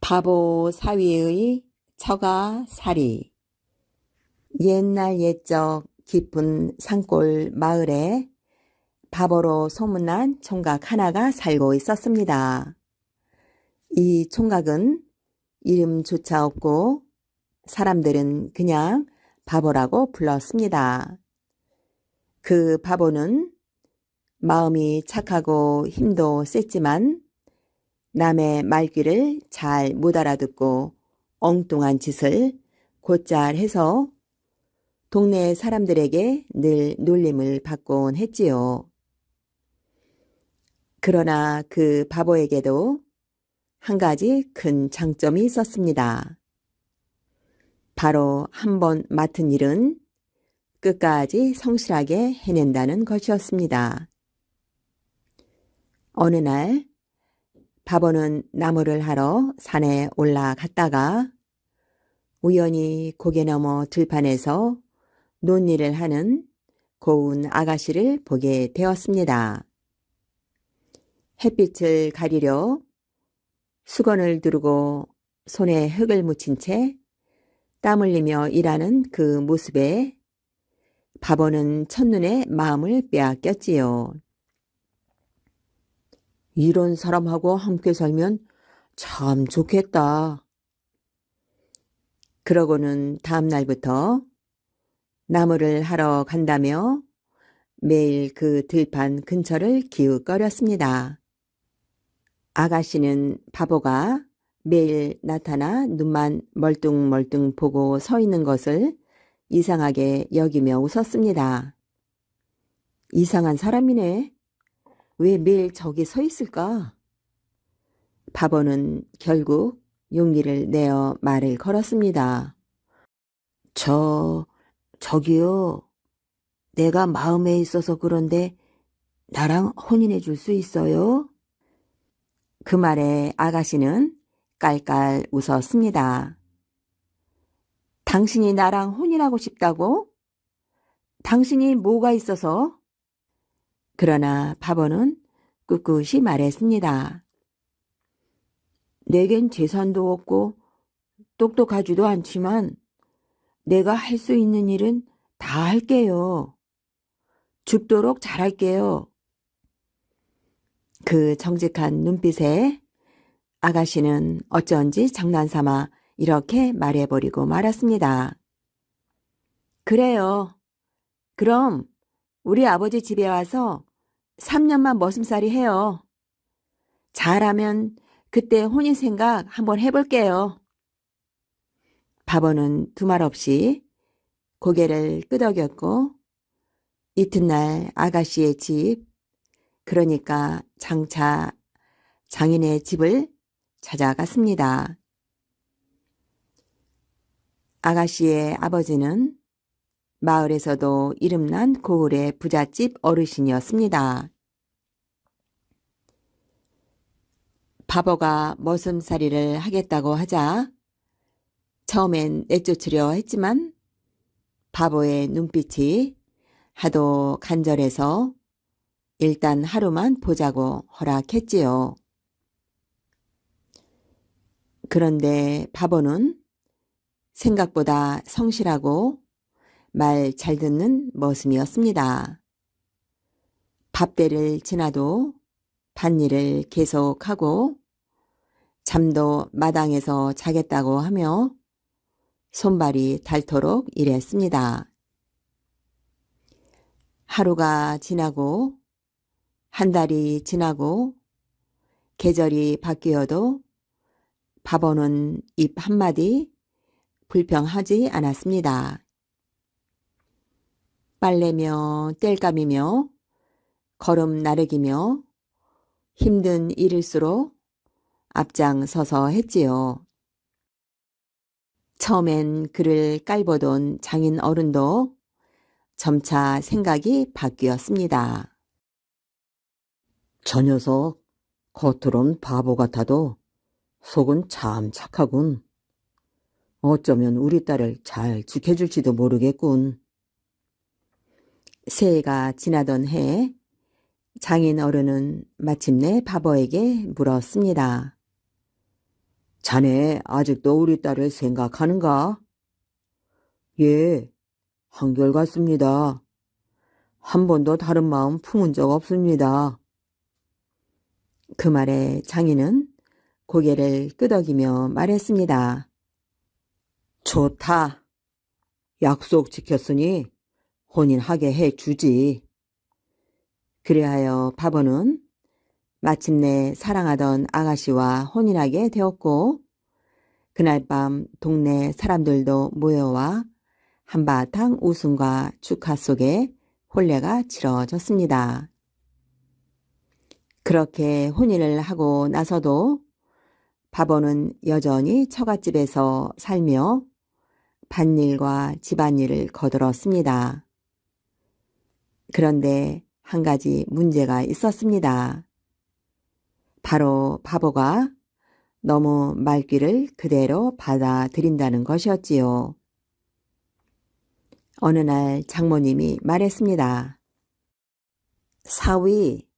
바보 사위의 처가살이. 옛날 옛적 깊은 산골 마을에 바보로 소문난 총각 하나가 살고 있었습니다. 이 총각은 이름조차 없고 사람들은 그냥 바보라고 불렀습니다. 그 바보는 마음이 착하고 힘도 셌지만 남의 말귀를 잘 못 알아듣고 엉뚱한 짓을 곧잘 해서 동네 사람들에게 늘 놀림을 받곤 했지요. 그러나 그 바보에게도 한 가지 큰 장점이 있었습니다. 바로 한 번 맡은 일은 끝까지 성실하게 해낸다는 것이었습니다. 어느 날 바보는 나무를 하러 산에 올라갔다가 우연히 고개 넘어 들판에서 논일을 하는 고운 아가씨를 보게 되었습니다. 햇빛을 가리려 수건을 두르고 손에 흙을 묻힌 채 땀 흘리며 일하는 그 모습에 바보는 첫눈에 마음을 빼앗겼지요. 이런 사람하고 함께 살면 참 좋겠다. 그러고는 다음 날부터 나무를 하러 간다며 매일 그 들판 근처를 기웃거렸습니다. 아가씨는 바보가 매일 나타나 눈만 멀뚱멀뚱 보고 서 있는 것을 이상하게 여기며 웃었습니다. 이상한 사람이네. 왜 매일 저기 서 있을까? 바보는 결국 용기를 내어 말을 걸었습니다. 저기요. 내가 마음에 있어서 그런데 나랑 혼인해 줄 수 있어요? 그 말에 아가씨는 깔깔 웃었습니다. 당신이 나랑 혼인하고 싶다고? 당신이 뭐가 있어서? 그러나 바보는 꿋꿋이 말했습니다. 내겐 재산도 없고 똑똑하지도 않지만 내가 할 수 있는 일은 다 할게요. 죽도록 잘할게요. 그 정직한 눈빛에 아가씨는 어쩐지 장난삼아 이렇게 말해버리고 말았습니다. 그래요. 그럼 우리 아버지 집에 와서 3년만 머슴살이 해요. 잘하면 그때 혼인 생각 한번 해볼게요. 바보는 두말 없이 고개를 끄덕였고 이튿날 아가씨의 집, 그러니까 장차 장인의 집을 찾아갔습니다. 아가씨의 아버지는 마을에서도 이름난 고을의 부잣집 어르신이었습니다. 바보가 머슴살이를 하겠다고 하자 처음엔 내쫓으려 했지만 바보의 눈빛이 하도 간절해서 일단 하루만 보자고 허락했지요. 그런데 바보는 생각보다 성실하고 말 잘 듣는 머슴이었습니다. 밥때를 지나도 밭일을 계속하고 잠도 마당에서 자겠다고 하며 손발이 닳도록 일했습니다. 하루가 지나고 한 달이 지나고 계절이 바뀌어도 바보는 입 한마디 불평하지 않았습니다. 빨래며 땔감이며 걸음 나르기며 힘든 일일수록 앞장서서 했지요. 처음엔 그를 깔보던 장인 어른도 점차 생각이 바뀌었습니다. 저 녀석 겉으론 바보 같아도 속은 참 착하군. 어쩌면 우리 딸을 잘 지켜줄지도 모르겠군. 새해가 지나던 해에 장인 어른은 마침내 바보에게 물었습니다. 자네 아직도 우리 딸을 생각하는가? 예, 한결같습니다. 한 번도 다른 마음 품은 적 없습니다. 그 말에 장인은 고개를 끄덕이며 말했습니다. 좋다. 약속 지켰으니 혼인하게 해주지. 그리하여 바보는 마침내 사랑하던 아가씨와 혼인하게 되었고, 그날 밤 동네 사람들도 모여와 한바탕 웃음과 축하 속에 혼례가 치러졌습니다. 그렇게 혼인을 하고 나서도 바보는 여전히 처갓집에서 살며 밭일과 집안일을 거들었습니다. 그런데 한 가지 문제가 있었습니다. 바로 바보가 너무 말귀를 그대로 받아들인다는 것이었지요. 어느 날 장모님이 말했습니다. 사위,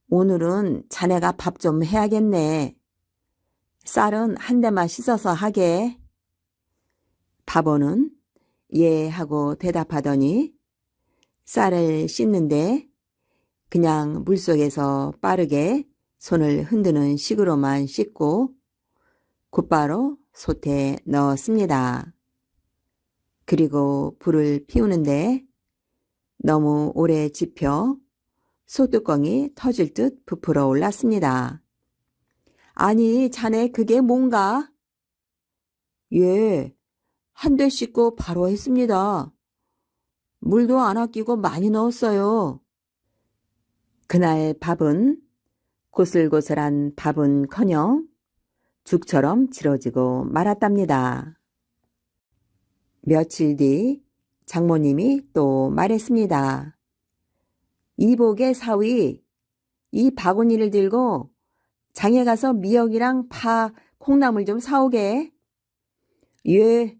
오늘은 자네가 밥 좀 해야겠네. 쌀은 한 대만 씻어서 하게. 바보는 예 하고 대답하더니 쌀을 씻는데 그냥 물속에서 빠르게 손을 흔드는 식으로만 씻고 곧바로 솥에 넣었습니다. 그리고 불을 피우는데 너무 오래 지펴 솥뚜껑이 터질 듯 부풀어 올랐습니다. 아니, 자네 그게 뭔가? 예, 한 대 씻고 바로 했습니다. 물도 안 아끼고 많이 넣었어요. 그날 밥은 고슬고슬한 밥은커녕 죽처럼 지러지고 말았답니다. 며칠 뒤 장모님이 또 말했습니다. 이복의 사위, 이 바구니를 들고 장에 가서 미역이랑 파, 콩나물 좀 사오게. 예.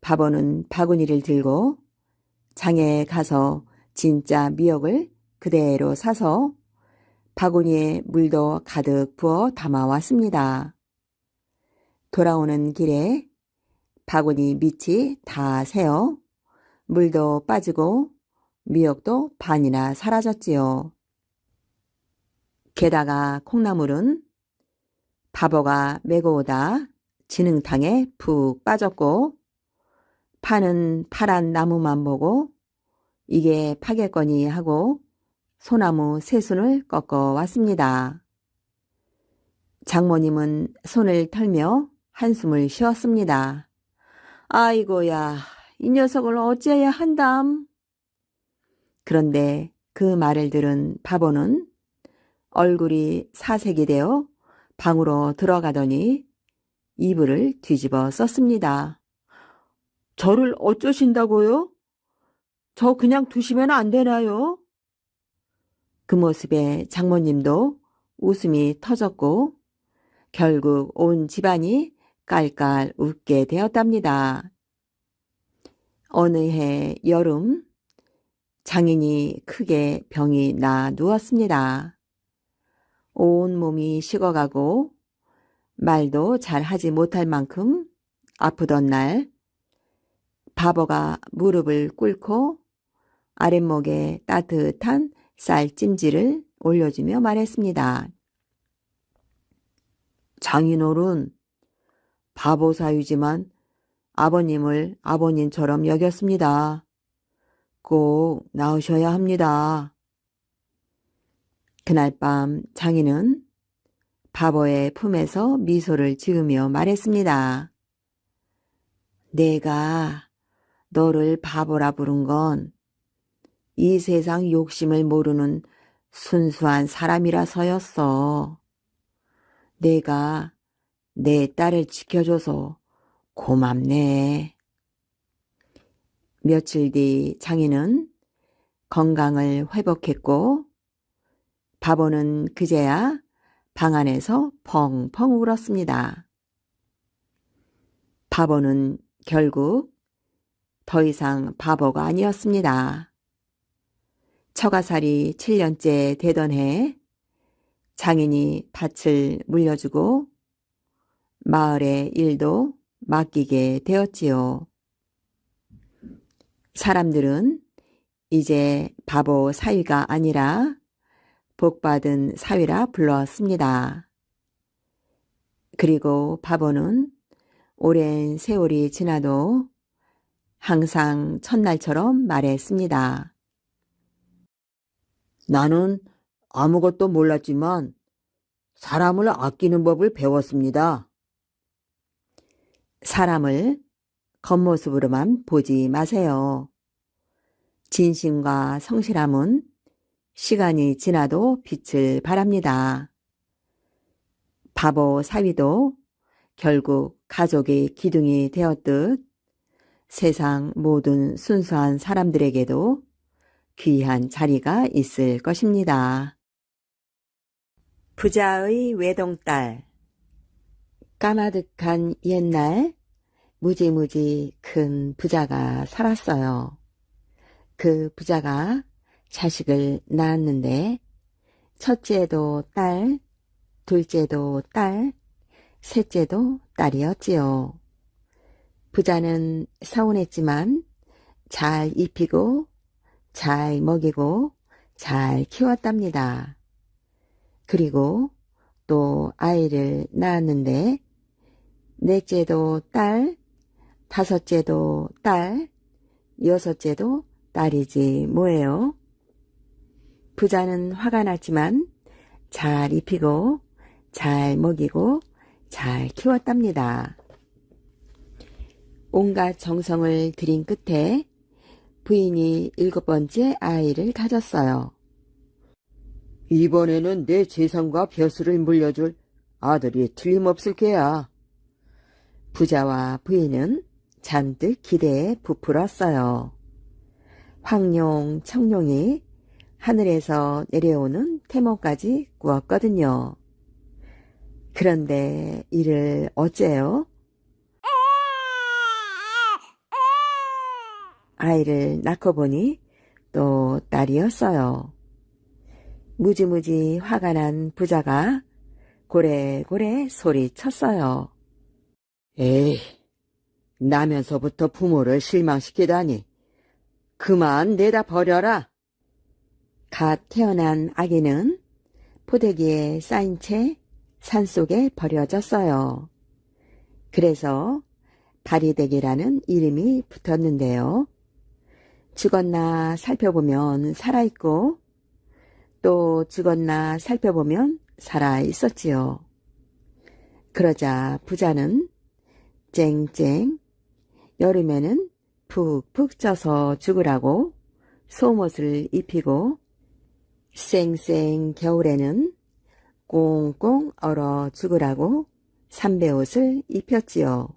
바보는 바구니를 들고 장에 가서 진짜 미역을 그대로 사서 바구니에 물도 가득 부어 담아왔습니다. 돌아오는 길에 바구니 밑이 다 새어 물도 빠지고 미역도 반이나 사라졌지요. 게다가 콩나물은 바보가 메고 오다 진흙탕에 푹 빠졌고 파는 파란 나무만 보고 이게 파겠거니 하고 소나무 세 순을 꺾어 왔습니다. 장모님은 손을 털며 한숨을 쉬었습니다. 아이고야, 이 녀석을 어찌해야 한담. 그런데 그 말을 들은 바보는 얼굴이 사색이 되어 방으로 들어가더니 이불을 뒤집어 썼습니다. 저를 어쩌신다고요? 저 그냥 두시면 안 되나요? 그 모습에 장모님도 웃음이 터졌고 결국 온 집안이 깔깔 웃게 되었답니다. 어느 해 여름 장인이 크게 병이 나 누웠습니다. 온 몸이 식어가고 말도 잘 하지 못할 만큼 아프던 날 바보가 무릎을 꿇고 아랫목에 따뜻한 쌀찜질을 올려주며 말했습니다. 장인어른, 바보 사유지만 아버님을 아버님처럼 여겼습니다. 꼭 나으셔야 합니다. 그날 밤 장인은 바보의 품에서 미소를 지으며 말했습니다. 내가 너를 바보라 부른 건 이 세상 욕심을 모르는 순수한 사람이라서였어. 내가 내 딸을 지켜줘서 고맙네. 며칠 뒤 장인은 건강을 회복했고 바보는 그제야 방 안에서 펑펑 울었습니다. 바보는 결국 더 이상 바보가 아니었습니다. 처가살이 7년째 되던 해 장인이 밭을 물려주고 마을의 일도 맡기게 되었지요. 사람들은 이제 바보 사위가 아니라 복받은 사위라 불렀습니다. 그리고 바보는 오랜 세월이 지나도 항상 첫날처럼 말했습니다. 나는 아무것도 몰랐지만 사람을 아끼는 법을 배웠습니다. 사람을 겉모습으로만 보지 마세요. 진심과 성실함은 시간이 지나도 빛을 발합니다. 바보 사위도 결국 가족의 기둥이 되었듯 세상 모든 순수한 사람들에게도 귀한 자리가 있을 것입니다. 부자의 외동딸. 까마득한 옛날 무지무지 큰 부자가 살았어요. 그 부자가 자식을 낳았는데 첫째도 딸, 둘째도 딸, 셋째도 딸이었지요. 부자는 서운했지만 잘 입히고 잘 먹이고 잘 키웠답니다. 그리고 또 아이를 낳았는데 넷째도 딸, 다섯째도 딸, 여섯째도 딸이지 뭐예요. 부자는 화가 났지만 잘 입히고 잘 먹이고 잘 키웠답니다. 온갖 정성을 들인 끝에 부인이 7번째 아이를 가졌어요. 이번에는 내 재산과 벼슬을 물려줄 아들이 틀림없을 게야. 부자와 부인은 잔뜩 기대에 부풀었어요. 황룡, 청룡이 하늘에서 내려오는 태몽까지 꾸었거든요. 그런데 이를 어째요? 아이를 낳고 보니 또 딸이었어요. 무지무지 화가 난 부자가 고래고래 소리쳤어요. 에이, 나면서부터 부모를 실망시키다니. 그만 내다 버려라. 갓 태어난 아기는 포대기에 쌓인 채 산속에 버려졌어요. 그래서 바리대기라는 이름이 붙었는데요. 죽었나 살펴보면 살아있고 또 죽었나 살펴보면 살아있었지요. 그러자 부자는 쨍쨍 여름에는 푹푹 쪄서 죽으라고 속옷을 입히고 쌩쌩 겨울에는 꽁꽁 얼어 죽으라고 삼배옷을 입혔지요.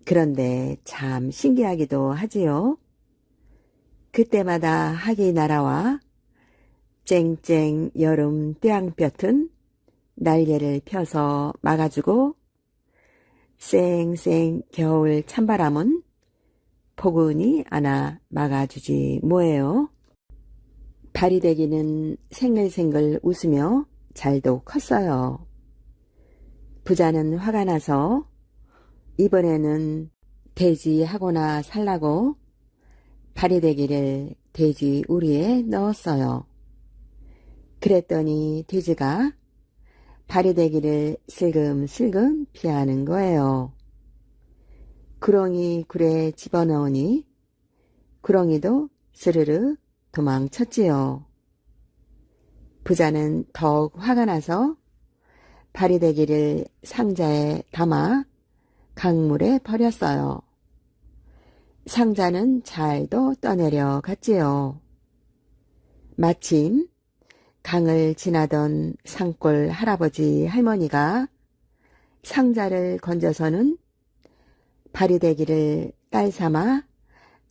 그런데 참 신기하기도 하지요. 그때마다 학이 날아와 쨍쨍 여름 떼양볕은 날개를 펴서 막아주고 쌩쌩 겨울 찬바람은 포근히 안아 막아주지 뭐예요. 바리대기는 생글생글 웃으며 잘도 컸어요. 부자는 화가 나서 이번에는 돼지하고나 살라고 바리대기를 돼지 우리에 넣었어요. 그랬더니 돼지가 바리대기를 슬금슬금 피하는 거예요. 구렁이 굴에 집어넣으니 구렁이도 스르르 도망쳤지요. 부자는 더욱 화가 나서 바리대기를 상자에 담아 강물에 버렸어요. 상자는 잘도 떠내려 갔지요. 마침 강을 지나던 산골 할아버지 할머니가 상자를 건져서는 바리대기를 딸 삼아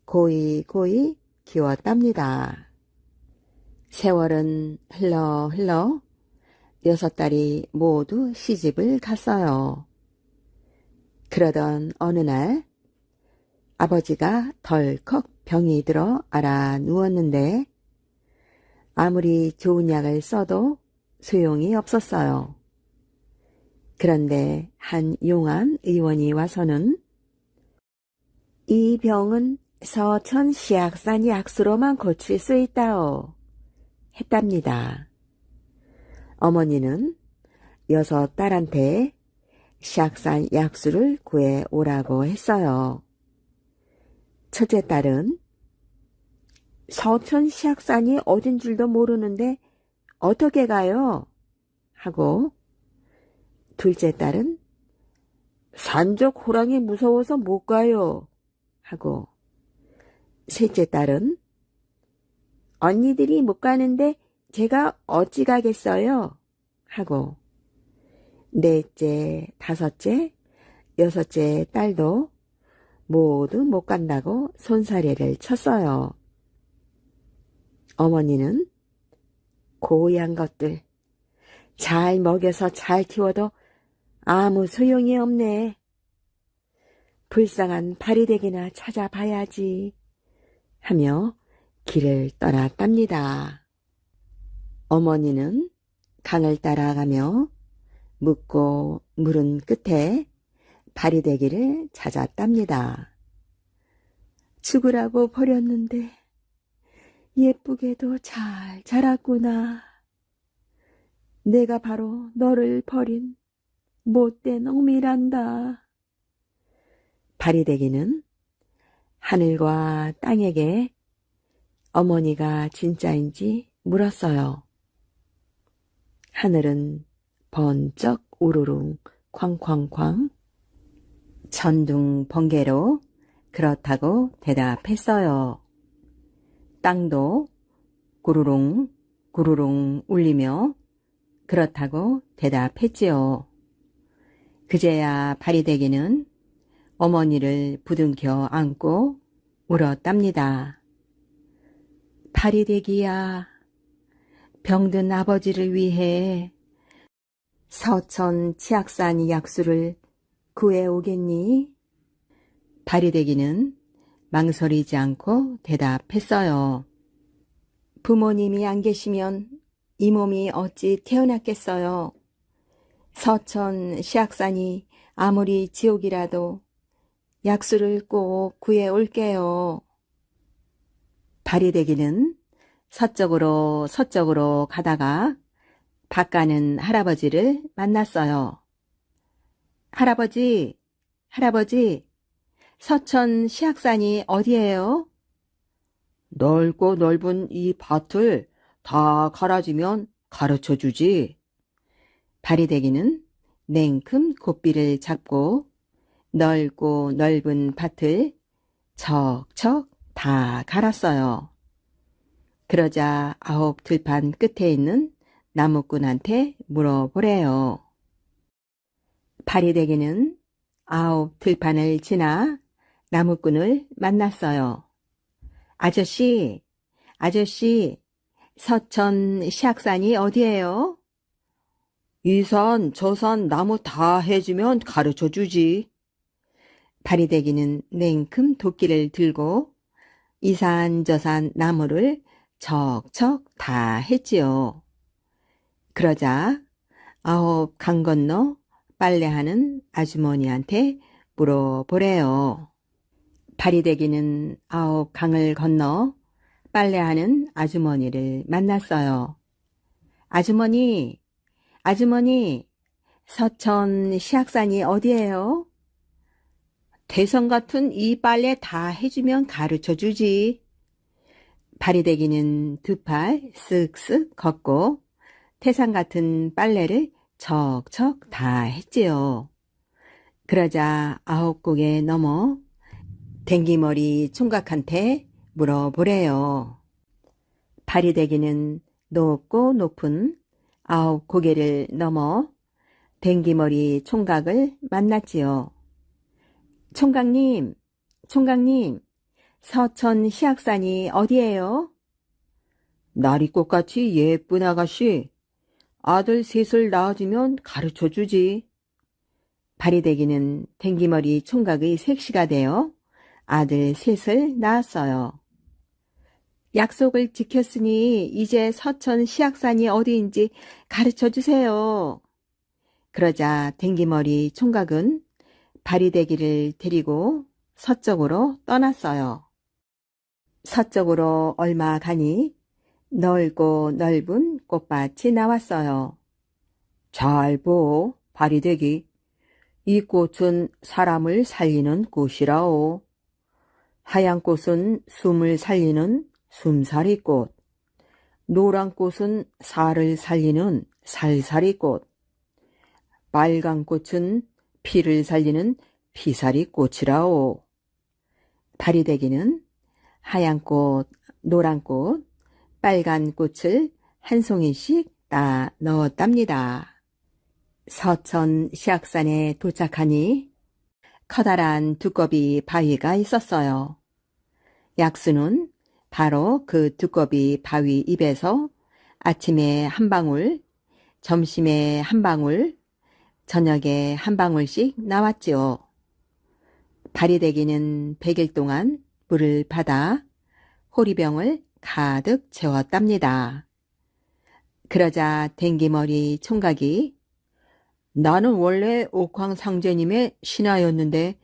고이고이 키웠답니다. 세월은 흘러 6딸이 모두 시집을 갔어요. 그러던 어느 날 아버지가 덜컥 병이 들어 알아 누웠는데 아무리 좋은 약을 써도 소용이 없었어요. 그런데 한 용한 의원이 와서는 이 병은 서천 시약산 약수로만 고칠 수 있다오 했답니다. 어머니는 6 딸한테 시약산 약수를 구해 오라고 했어요. 첫째 딸은 서천 시약산이 어딘 줄도 모르는데 어떻게 가요? 하고, 둘째 딸은 산적 호랑이 무서워서 못 가요. 하고, 셋째 딸은 언니들이 못 가는데 제가 어찌 가겠어요? 하고, 넷째, 다섯째, 여섯째 딸도 모두 못 간다고 손사래를 쳤어요. 어머니는 고얀 것들 잘 먹여서 잘 키워도 아무 소용이 없네. 불쌍한 파리대기나 찾아봐야지 하며 길을 떠났답니다. 어머니는 강을 따라가며 묻고 물은 끝에 파리대기를 찾았답니다. 죽으라고 버렸는데 예쁘게도 잘 자랐구나. 내가 바로 너를 버린 못된 놈이란다. 파리대기는 하늘과 땅에게 어머니가 진짜인지 물었어요. 하늘은 번쩍 우르릉 쾅쾅쾅 천둥 번개로 그렇다고 대답했어요. 땅도 구르릉 구르릉 울리며 그렇다고 대답했지요. 그제야 파리대기는 어머니를 부둥켜 안고 울었답니다. 파리대기야, 병든 아버지를 위해 서천 치악산 약수를 구해오겠니? 파리대기는 망설이지 않고 대답했어요. 부모님이 안 계시면 이 몸이 어찌 태어났겠어요. 서천 시악산이 아무리 지옥이라도 약수를 꼭 구해올게요. 파리대기는 서쪽으로 가다가 밭가는 할아버지를 만났어요. 할아버지, 서천 시악산이 어디예요? 넓고 넓은 이 밭을 다 갈아주면 가르쳐주지. 파리대기는 냉큼 고삐를 잡고 넓고 넓은 밭을 척척 다 갈았어요. 그러자 9 들판 끝에 있는 나무꾼한테 물어보래요. 파리대기는 9 들판을 지나 나무꾼을 만났어요. 아저씨, 서천 시악산이 어디예요? 이 산, 저 산 나무 다 해주면 가르쳐주지. 파리대기는 냉큼 도끼를 들고 이 산, 저 산 나무를 척척 다 했지요. 그러자 9 강 건너 빨래하는 아주머니한테 물어보래요. 파리대기는 9 강을 건너 빨래하는 아주머니를 만났어요. 아주머니, 서천 시악산이 어디예요? 대성 같은 이 빨래 다 해주면 가르쳐주지. 파리대기는 2 팔 쓱쓱 걷고 태산 같은 빨래를 척척 다 했지요. 그러자 9 곡에 넘어 댕기머리 총각한테 물어보래요. 파리대기는 높고 높은 9 고개를 넘어 댕기머리 총각을 만났지요. 총각님, 서천 시악산이 어디예요? 나리꽃같이 예쁜 아가씨, 아들 3을 낳아주면 가르쳐주지. 파리대기는 댕기머리 총각의 색시가 되어 아들 3을 낳았어요. 약속을 지켰으니 이제 서천 시악산이 어디인지 가르쳐주세요. 그러자 댕기머리 총각은 바리대기를 데리고 서쪽으로 떠났어요. 서쪽으로 얼마 가니 넓고 넓은 꽃밭이 나왔어요. 잘 보, 바리대기. 이 꽃은 사람을 살리는 꽃이라오. 하얀 꽃은 숨을 살리는 숨살이꽃. 노란 꽃은 살을 살리는 살살이꽃. 빨간 꽃은 피를 살리는 피살이꽃이라오. 바리대기는 하얀 꽃, 노란 꽃, 빨간 꽃을 한 송이씩 따 넣었답니다. 서천 시악산에 도착하니 커다란 두꺼비 바위가 있었어요. 약수는 바로 그 두꺼비 바위 입에서 아침에 한 방울, 점심에 한 방울, 저녁에 한 방울씩 나왔지요. 바리대기는 100일 동안 물을 받아 호리병을 가득 채웠답니다. 그러자 댕기머리 총각이 나는 원래 옥황상제님의 신하였는데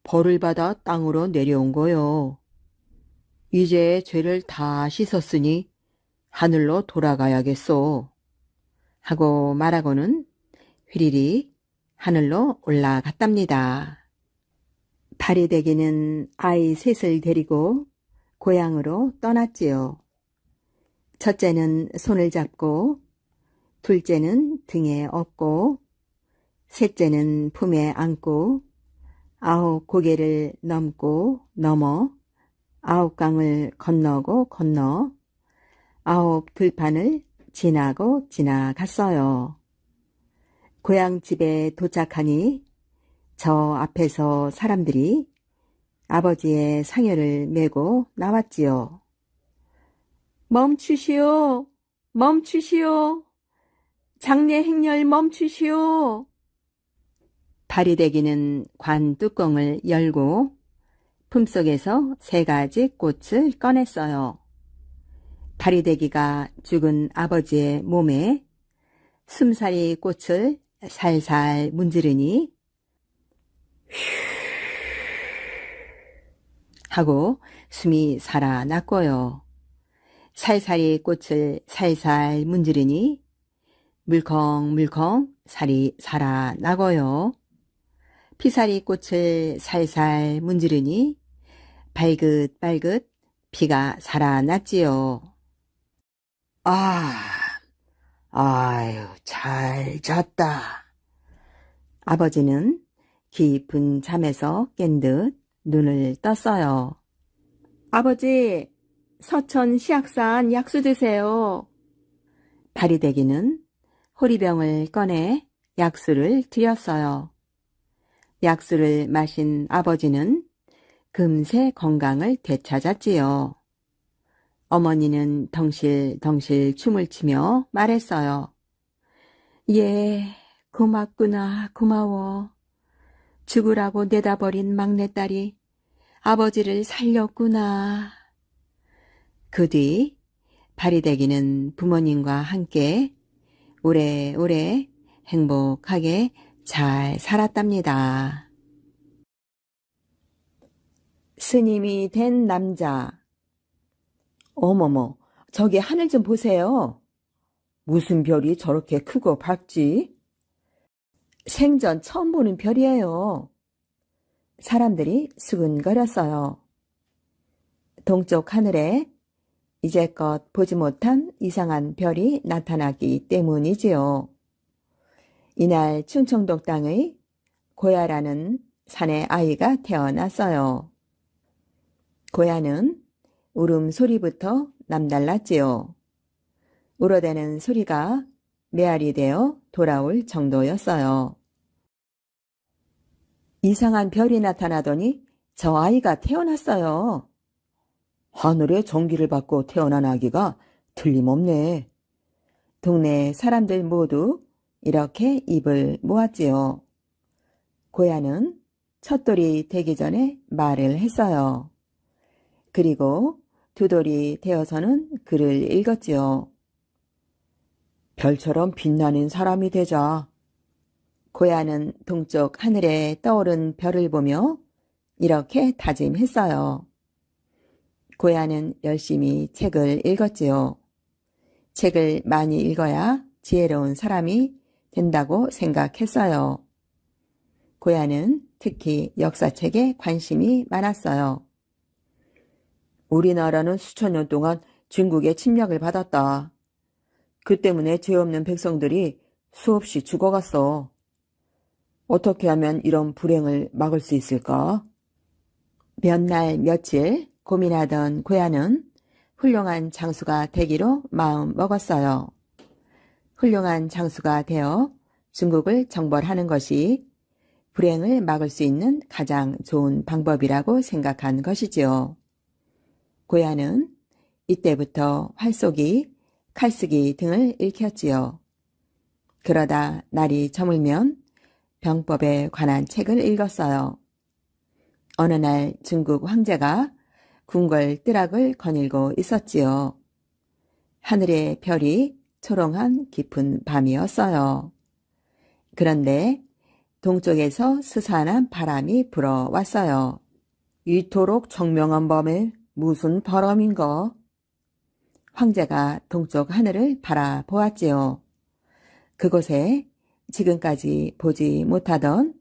벌을 받아 땅으로 내려온 거요. 이제 죄를 다 씻었으니 하늘로 돌아가야겠소. 하고 말하고는 휘리리 하늘로 올라갔답니다. 바리대기는 아이 셋을 데리고 고향으로 떠났지요. 첫째는 손을 잡고, 둘째는 등에 업고, 셋째는 품에 안고, 9 고개를 넘고 넘어 9 강을 건너고 건너 9 들판을 지나고 지나갔어요. 고향집에 도착하니 저 앞에서 사람들이 아버지의 상여를 메고 나왔지요. 멈추시오! 멈추시오! 장례 행렬 멈추시오! 바리대기는 관 뚜껑을 열고 품속에서 3가지 꽃을 꺼냈어요. 바리대기가 죽은 아버지의 몸에 숨살이 꽃을 살살 문지르니 하고 숨이 살아났고요. 살살이 꽃을 살살 문지르니 물컹물컹 살이 살아나고요. 피살이 꽃을 살살 문지르니 발긋발긋 피가 살아났지요. 아유, 잘 잤다. 아버지는 깊은 잠에서 깬 듯 눈을 떴어요. 아버지, 서천 시악산 약수 드세요. 바리대기는 호리병을 꺼내 약수를 드렸어요. 약수를 마신 아버지는 금세 건강을 되찾았지요. 어머니는 덩실덩실 춤을 추며 말했어요. 예, 고맙구나, 고마워. 죽으라고 내다버린 막내딸이 아버지를 살렸구나. 그 뒤 바리대기는 부모님과 함께 오래오래 행복하게 잘 살았답니다. 스님이 된 남자. 어머머, 저기 하늘 좀 보세요. 무슨 별이 저렇게 크고 밝지? 생전 처음 보는 별이에요. 사람들이 수근거렸어요. 동쪽 하늘에 이제껏 보지 못한 이상한 별이 나타나기 때문이지요. 이날 충청도 땅의 고야라는 산에 아이가 태어났어요. 고야는 울음소리부터 남달랐지요. 울어대는 소리가 메아리 되어 돌아올 정도였어요. 이상한 별이 나타나더니 저 아이가 태어났어요. 하늘의 전기를 받고 태어난 아기가 틀림없네. 동네 사람들 모두 이렇게 입을 모았지요. 고야는 첫돌이 되기 전에 말을 했어요. 그리고 두돌이 되어서는 글을 읽었지요. 별처럼 빛나는 사람이 되자. 고야는 동쪽 하늘에 떠오른 별을 보며 이렇게 다짐했어요. 고야는 열심히 책을 읽었지요. 책을 많이 읽어야 지혜로운 사람이 된다고 생각했어요. 고야는 특히 역사책에 관심이 많았어요. 우리나라는 수천 년 동안 중국의 침략을 받았다. 그 때문에 죄 없는 백성들이 수없이 죽어갔어. 어떻게 하면 이런 불행을 막을 수 있을까? 몇 날 며칠 고민하던 고야는 훌륭한 장수가 되기로 마음 먹었어요. 훌륭한 장수가 되어 중국을 정벌하는 것이 불행을 막을 수 있는 가장 좋은 방법이라고 생각한 것이지요. 고야는 이때부터 활쏘기, 칼쓰기 등을 익혔지요. 그러다 날이 저물면 병법에 관한 책을 읽었어요. 어느 날 중국 황제가 궁궐 뜰락을 거닐고 있었지요. 하늘의 별이 초롱한 깊은 밤이었어요. 그런데 동쪽에서 스산한 바람이 불어왔어요. 이토록 청명한 밤에 무슨 바람인가? 황제가 동쪽 하늘을 바라보았지요. 그곳에 지금까지 보지 못하던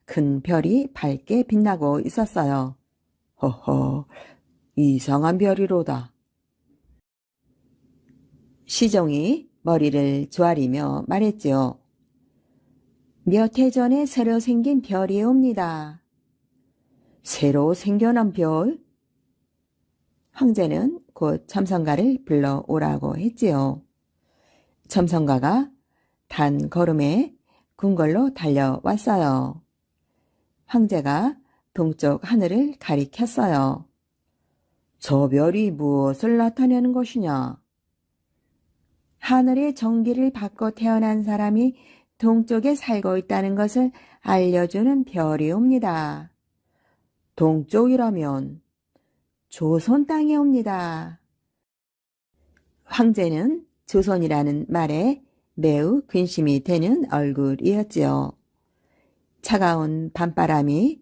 큰 별이 밝게 빛나고 있었어요. 허허, 이상한 별이로다. 시종이 머리를 조아리며 말했지요. 몇 해 전에 새로 생긴 별이옵니다. 새로 생겨난 별? 황제는 곧 첨성가를 불러오라고 했지요. 첨성가가 단 걸음에 궁궐로 달려왔어요. 황제가 동쪽 하늘을 가리켰어요. 저 별이 무엇을 나타내는 것이냐? 하늘의 정기를 받고 태어난 사람이 동쪽에 살고 있다는 것을 알려주는 별이옵니다. 동쪽이라면 조선 땅에 옵니다. 황제는 조선이라는 말에 매우 근심이 되는 얼굴이었지요. 차가운 밤바람이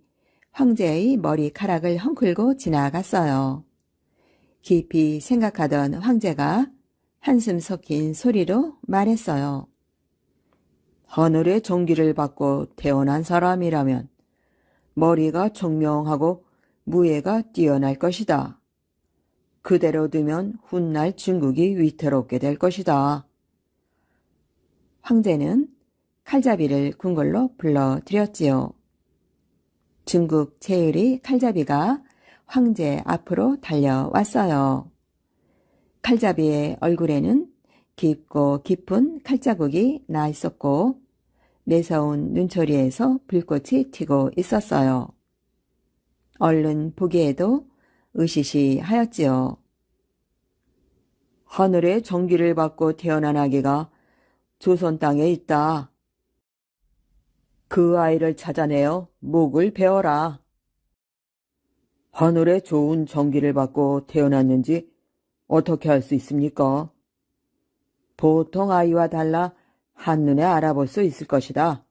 황제의 머리카락을 헝클고 지나갔어요. 깊이 생각하던 황제가 한숨 섞인 소리로 말했어요. 하늘의 정기를 받고 태어난 사람이라면 머리가 청명하고 무예가 뛰어날 것이다. 그대로 두면 훗날 중국이 위태롭게 될 것이다. 황제는 칼잡이를 궁궐로 불러들였지요. 중국 제일의 칼잡이가 황제 앞으로 달려왔어요. 칼잡이의 얼굴에는 깊고 깊은 칼자국이 나 있었고 매서운 눈초리에서 불꽃이 튀고 있었어요. 얼른 보기에도 으시시하였지요. 하늘의 정기를 받고 태어난 아기가 조선 땅에 있다. 그 아이를 찾아내어 목을 베어라. 하늘의 좋은 정기를 받고 태어났는지 어떻게 알 수 있습니까? 보통 아이와 달라 한눈에 알아볼 수 있을 것이다.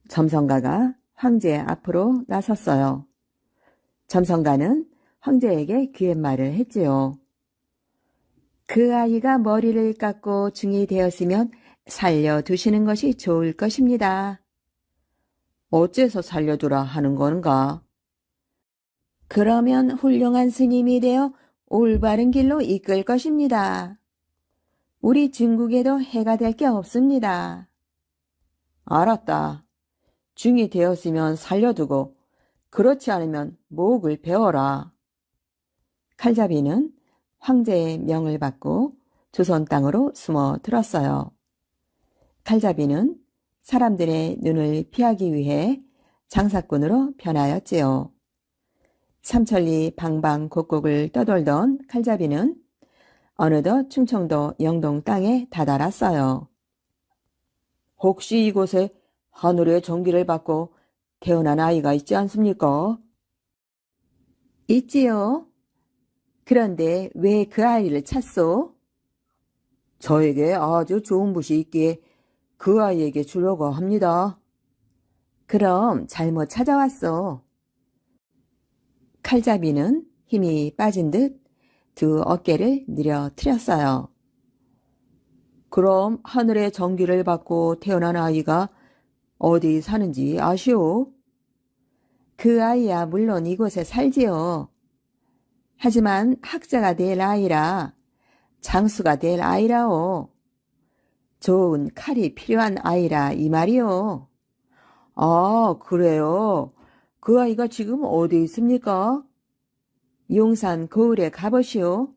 첨성가가 황제 앞으로 나섰어요. 첨성가는 황제에게 귀옛말을 했지요. 그 아이가 머리를 깎고 중이 되었으면 살려두시는 것이 좋을 것입니다. 어째서 살려두라 하는 건가? 그러면 훌륭한 스님이 되어 올바른 길로 이끌 것입니다. 우리 중국에도 해가 될 게 없습니다. 알았다. 중이 되었으면 살려두고 그렇지 않으면 목을 베어라. 칼잡이는 황제의 명을 받고 조선 땅으로 숨어 들었어요. 칼잡이는 사람들의 눈을 피하기 위해 장사꾼으로 변하였지요. 삼천리 방방곡곡을 떠돌던 칼잡이는 어느덧 충청도 영동 땅에 다다랐어요. 혹시 이곳에 하늘의 정기를 받고 태어난 아이가 있지 않습니까? 있지요. 그런데 왜 그 아이를 찾소? 저에게 아주 좋은 붓이 있기에 그 아이에게 주려고 합니다. 그럼 잘못 찾아왔어. 칼잡이는 힘이 빠진 듯 두 어깨를 느려뜨렸어요. 그럼 하늘의 전기를 받고 태어난 아이가 어디 사는지 아시오? 그 아이야 물론 이곳에 살지요. 하지만 학자가 될 아이라, 장수가 될 아이라오. 좋은 칼이 필요한 아이라 이 말이요. 아, 그래요? 그 아이가 지금 어디 있습니까? 용산 고을에 가보시오.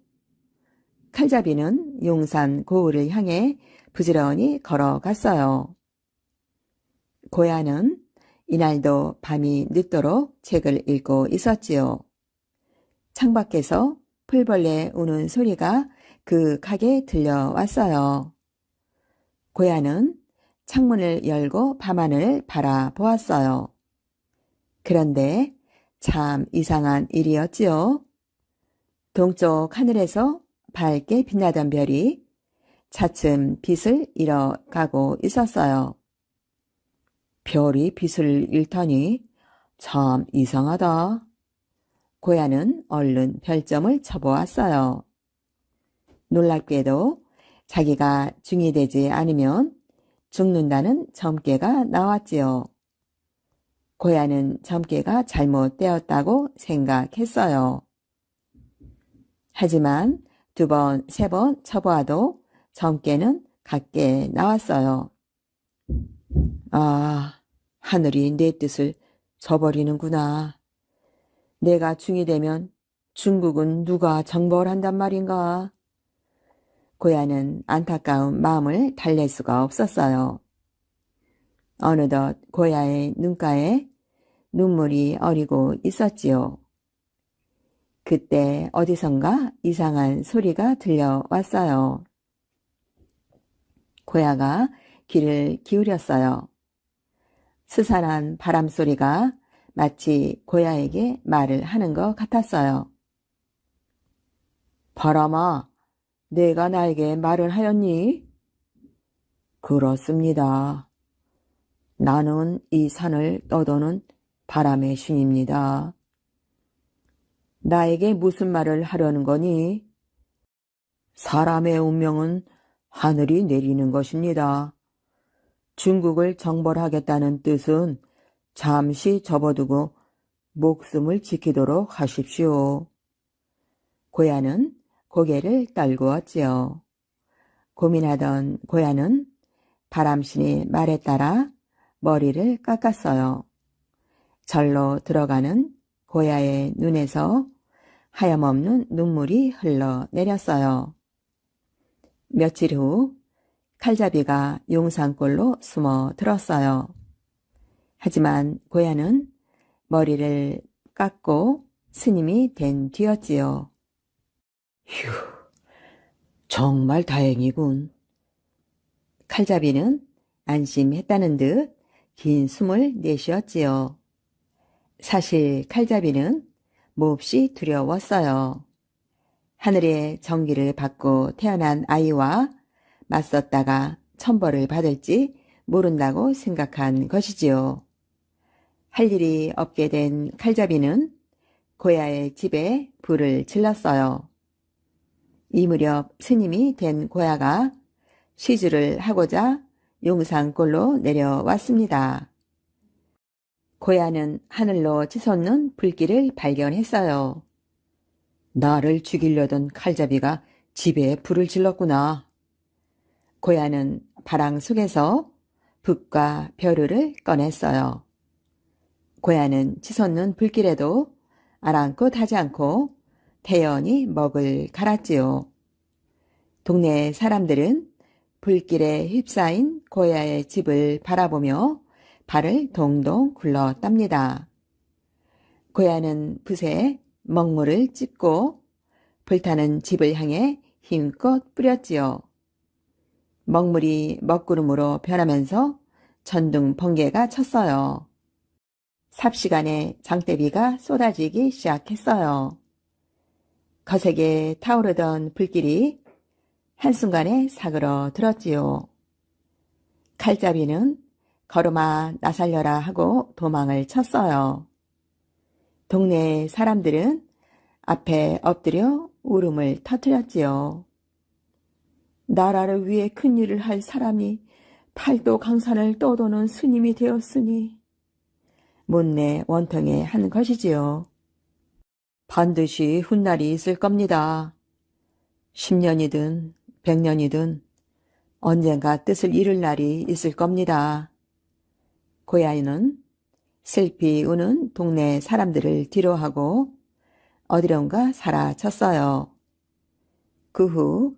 칼잡이는 용산 고을을 향해 부지런히 걸어갔어요. 고야는 이날도 밤이 늦도록 책을 읽고 있었지요. 창밖에서 풀벌레 우는 소리가 그윽하게 들려왔어요. 고야는 창문을 열고 밤하늘을 바라보았어요. 그런데 참 이상한 일이었지요. 동쪽 하늘에서 밝게 빛나던 별이 차츰 빛을 잃어가고 있었어요. 별이 빛을 잃다니 참 이상하다. 고야는 얼른 별점을 쳐보았어요. 놀랍게도 자기가 중이 되지 않으면 죽는다는 점괘가 나왔지요. 고야는 점괘가 잘못되었다고 생각했어요. 하지만 2번, 3번 쳐보아도 점괘는 같게 나왔어요. 아, 하늘이 내 뜻을 저버리는구나. 내가 중이 되면 중국은 누가 정벌 한단 말인가? 고야는 안타까운 마음을 달랠 수가 없었어요. 어느덧 고야의 눈가에 눈물이 어리고 있었지요. 그때 어디선가 이상한 소리가 들려왔어요. 고야가 귀를 기울였어요. 스산한 바람소리가 마치 고야에게 말을 하는 것 같았어요. 바람아, 내가 나에게 말을 하였니? 그렇습니다. 나는 이 산을 떠도는 바람의 신입니다. 나에게 무슨 말을 하려는 거니? 사람의 운명은 하늘이 내리는 것입니다. 중국을 정벌하겠다는 뜻은 잠시 접어두고 목숨을 지키도록 하십시오. 고야는 고개를 떨구었지요. 고민하던 고야는 바람신의 말에 따라 머리를 깎았어요. 절로 들어가는 고야의 눈에서 하염없는 눈물이 흘러내렸어요. 며칠 후 칼잡이가 용산골로 숨어들었어요. 하지만 고야는 머리를 깎고 스님이 된 뒤였지요. 휴, 정말 다행이군. 칼잡이는 안심했다는 듯 긴 숨을 내쉬었지요. 사실 칼잡이는 몹시 두려웠어요. 하늘의 전기를 받고 태어난 아이와 맞섰다가 천벌을 받을지 모른다고 생각한 것이지요. 할 일이 없게 된 칼잡이는 고야의 집에 불을 질렀어요. 이 무렵 스님이 된 고야가 시주를 하고자 용산골로 내려왔습니다. 고야는 하늘로 치솟는 불길을 발견했어요. 나를 죽이려던 칼잡이가 집에 불을 질렀구나. 고야는 바람 속에서 붓과 벼루를 꺼냈어요. 고야는 치솟는 불길에도 아랑곳하지 않고 태연히 먹을 갈았지요. 동네 사람들은 불길에 휩싸인 고야의 집을 바라보며 발을 동동 굴렀답니다. 고야는 붓에 먹물을 찝고 불타는 집을 향해 힘껏 뿌렸지요. 먹물이 먹구름으로 변하면서 전등 번개가 쳤어요. 삽시간에 장대비가 쏟아지기 시작했어요. 거세게 타오르던 불길이 한순간에 사그러들었지요. 칼잡이는 걸음아 나 살려라 하고 도망을 쳤어요. 동네 사람들은 앞에 엎드려 울음을 터뜨렸지요. 나라를 위해 큰일을 할 사람이 팔도 강산을 떠도는 스님이 되었으니 못내 원통해 한 것이지요. 반드시 훗날이 있을 겁니다. 10년이든 100년이든 언젠가 뜻을 이룰 날이 있을 겁니다. 고야이는 슬피 우는 동네 사람들을 뒤로하고 어디론가 사라졌어요. 그 후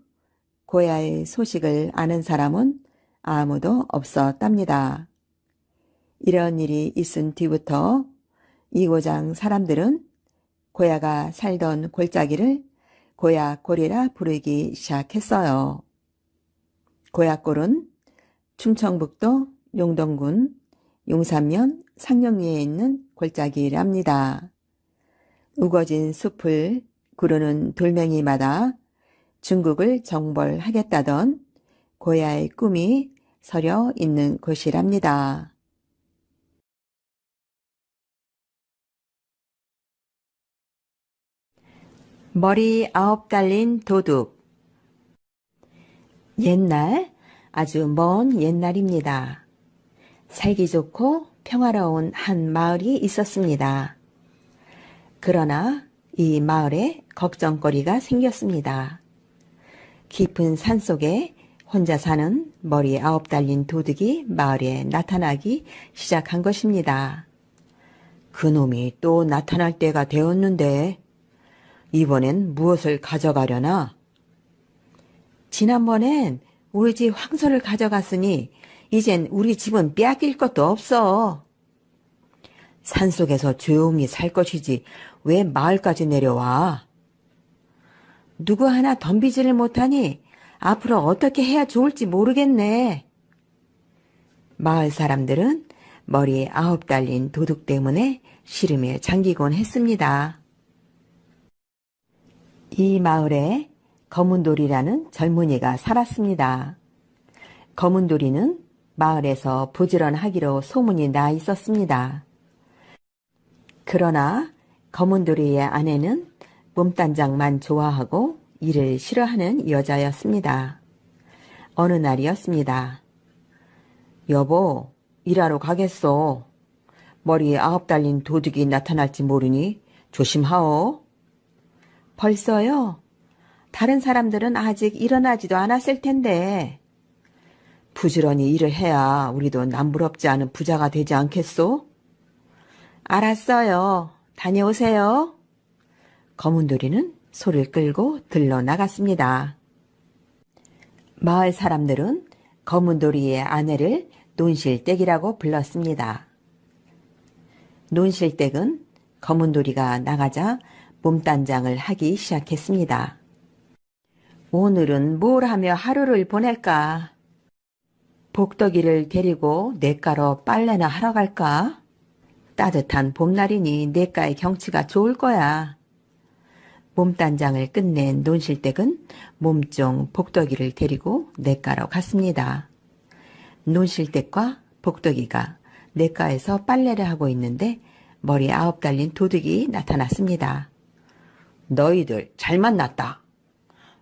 고야의 소식을 아는 사람은 아무도 없었답니다. 이런 일이 있은 뒤부터 이 고장 사람들은 고야가 살던 골짜기를 고야골이라 부르기 시작했어요. 고야골은 충청북도 용동군 용산면 상령리에 있는 골짜기랍니다. 우거진 숲을 구르는 돌멩이마다 중국을 정벌하겠다던 고야의 꿈이 서려 있는 곳이랍니다. 머리 9 달린 도둑. 옛날, 아주 먼 옛날입니다. 살기 좋고 평화로운 한 마을이 있었습니다. 그러나 이 마을에 걱정거리가 생겼습니다. 깊은 산속에 혼자 사는 머리 9 달린 도둑이 마을에 나타나기 시작한 것입니다. 그놈이 또 나타날 때가 되었는데 이번엔 무엇을 가져가려나? 지난번엔 우리 집 황소를 가져갔으니 이젠 우리 집은 빼앗길 것도 없어. 산속에서 조용히 살 것이지 왜 마을까지 내려와? 누구 하나 덤비지를 못하니 앞으로 어떻게 해야 좋을지 모르겠네. 마을 사람들은 머리에 9 달린 도둑 때문에 시름에 잠기곤 했습니다. 이 마을에 검은돌이라는 젊은이가 살았습니다. 검은돌이는 마을에서 부지런하기로 소문이 나 있었습니다. 그러나 검은돌이의 아내는 몸단장만 좋아하고 일을 싫어하는 여자였습니다. 어느 날이었습니다. 여보, 일하러 가겠소. 머리에 9 달린 도둑이 나타날지 모르니 조심하오. 벌써요? 다른 사람들은 아직 일어나지도 않았을 텐데. 부지런히 일을 해야 우리도 남부럽지 않은 부자가 되지 않겠소? 알았어요. 다녀오세요. 검은돌이는 소를 끌고 들러 나갔습니다. 마을 사람들은 검은돌이의 아내를 논실댁이라고 불렀습니다. 논실댁은 검은돌이가 나가자 몸단장을 하기 시작했습니다. 오늘은 뭘 하며 하루를 보낼까? 복덕이를 데리고 냇가로 빨래나 하러 갈까? 따뜻한 봄날이니 냇가의 경치가 좋을 거야. 몸단장을 끝낸 논실댁은 몸종 복덕이를 데리고 냇가로 갔습니다. 논실댁과 복덕이가 냇가에서 빨래를 하고 있는데 머리 9 달린 도둑이 나타났습니다. 너희들 잘 만났다.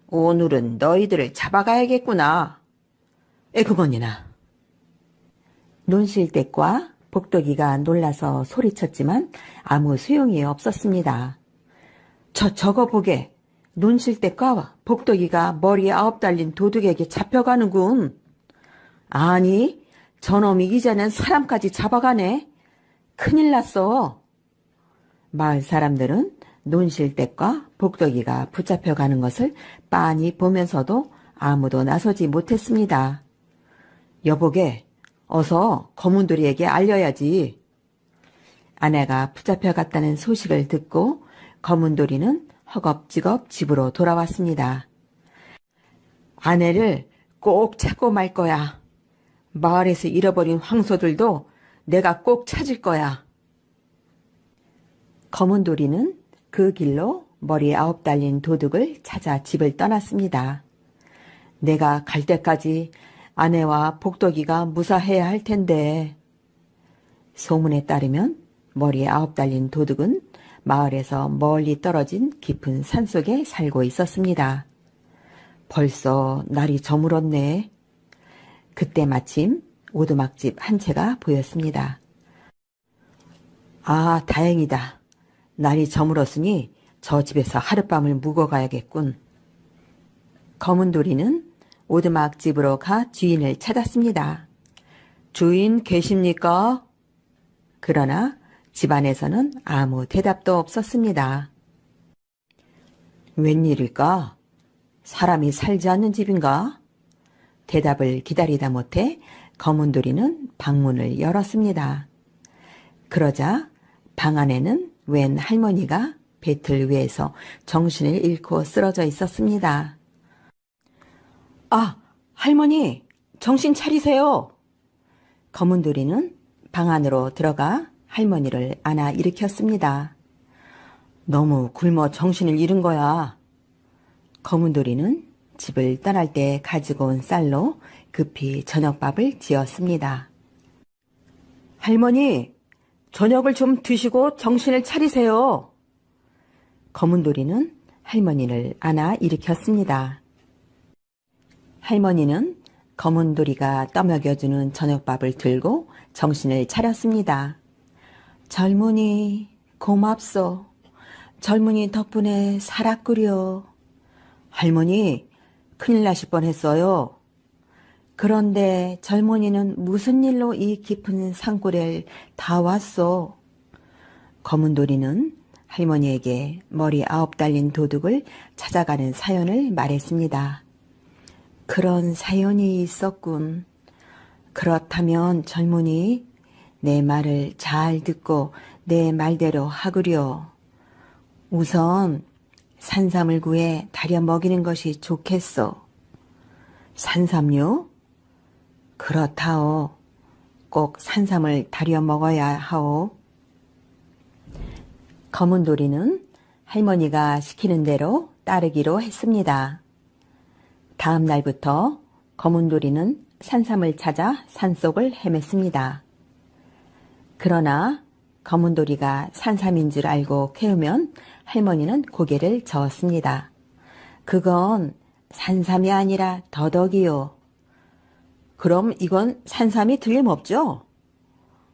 오늘은 너희들을 잡아가야겠구나. 에그머니나. 논실댁과 복덕이가 놀라서 소리쳤지만 아무 소용이 없었습니다. 저거 보게. 논실댁과 복덕이가 머리에 9 달린 도둑에게 잡혀가는군. 아니, 저놈이 이제는 사람까지 잡아가네. 큰일 났어. 마을 사람들은 논실댁과 복덕이가 붙잡혀가는 것을 빤히 보면서도 아무도 나서지 못했습니다. 여보게, 어서 검은돌이에게 알려야지. 아내가 붙잡혀갔다는 소식을 듣고 검은돌이는 허겁지겁 집으로 돌아왔습니다. 아내를 꼭 찾고 말 거야. 마을에서 잃어버린 황소들도 내가 꼭 찾을 거야. 검은돌이는 그 길로 머리에 9 달린 도둑을 찾아 집을 떠났습니다. 내가 갈 때까지 아내와 복덕이가 무사해야 할 텐데 소문에 따르면 머리에 9 달린 도둑은 마을에서 멀리 떨어진 깊은 산속에 살고 있었습니다. 벌써 날이 저물었네. 그때 마침 오두막집 한 채가 보였습니다. 아, 다행이다. 날이 저물었으니 저 집에서 하룻밤을 묵어가야겠군. 검은돌이는 오두막집으로 가 주인을 찾았습니다. 주인 계십니까? 그러나 집안에서는 아무 대답도 없었습니다. 웬일일까? 사람이 살지 않는 집인가? 대답을 기다리다 못해 검은돌이는 방문을 열었습니다. 그러자 방 안에는 웬 할머니가 배틀 위에서 정신을 잃고 쓰러져 있었습니다. 아, 할머니, 정신 차리세요. 검은돌이는 방 안으로 들어가 할머니를 안아 일으켰습니다. 너무 굶어 정신을 잃은 거야. 검은돌이는 집을 떠날 때 가지고 온 쌀로 급히 저녁밥을 지었습니다. 할머니, 저녁을 좀 드시고 정신을 차리세요. 검은돌이는 할머니를 안아 일으켰습니다. 할머니는 검은돌이가 떠먹여주는 저녁밥을 들고 정신을 차렸습니다. 젊은이 고맙소. 젊은이 덕분에 살았구려. 할머니, 큰일 나실 뻔했어요. 그런데 젊은이는 무슨 일로 이 깊은 산골에 다 왔소? 검은돌이는 할머니에게 머리 9 달린 도둑을 찾아가는 사연을 말했습니다. 그런 사연이 있었군. 그렇다면 젊은이, 내 말을 잘 듣고 내 말대로 하구려. 우선 산삼을 구해 다려 먹이는 것이 좋겠소. 산삼요? 그렇다오. 꼭 산삼을 다려 먹어야 하오. 검은돌이는 할머니가 시키는 대로 따르기로 했습니다. 다음 날부터 검은돌이는 산삼을 찾아 산속을 헤맸습니다. 그러나 검은돌이가 산삼인 줄 알고 캐우면 할머니는 고개를 저었습니다. 그건 산삼이 아니라 더덕이요. 그럼 이건 산삼이 틀림없죠?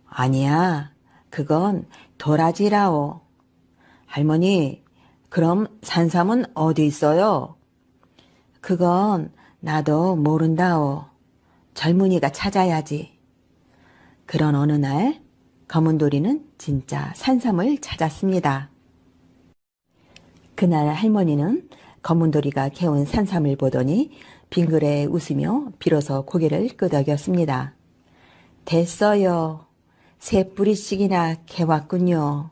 아니야, 그건 도라지라오. 할머니, 그럼 산삼은 어디 있어요? 그건 나도 모른다오. 젊은이가 찾아야지. 그런 어느 날 검은돌이는 진짜 산삼을 찾았습니다. 그날 할머니는 검은돌이가 캐온 산삼을 보더니 빙그레 웃으며 비로소 고개를 끄덕였습니다. 됐어요. 3뿌리씩이나 캐왔군요.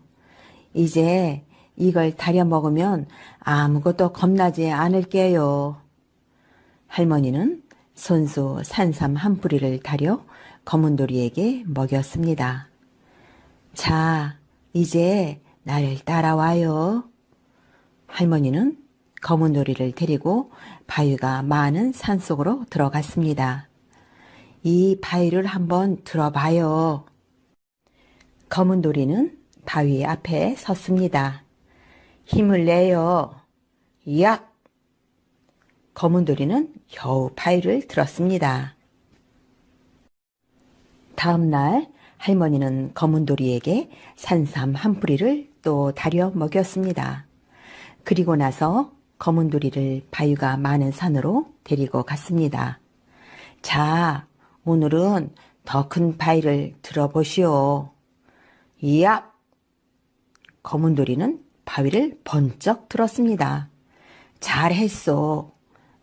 이제 이걸 다려 먹으면 아무것도 겁나지 않을게요. 할머니는 손수 산삼 1뿌리를 다려 검은돌이에게 먹였습니다. 자, 이제 나를 따라와요. 할머니는 검은돌이를 데리고 바위가 많은 산속으로 들어갔습니다. 이 바위를 한번 들어봐요. 검은돌이는 바위 앞에 섰습니다. 힘을 내요. 약! 검은돌이는 겨우 바위를 들었습니다. 다음 날 할머니는 검은돌이에게 산삼 1뿌리를 또 다려 먹였습니다. 그리고 나서 검은돌이를 바위가 많은 산으로 데리고 갔습니다. 자, 오늘은 더 큰 바위를 들어보시오. 이야! 검은돌이는 바위를 번쩍 들었습니다. 잘했소.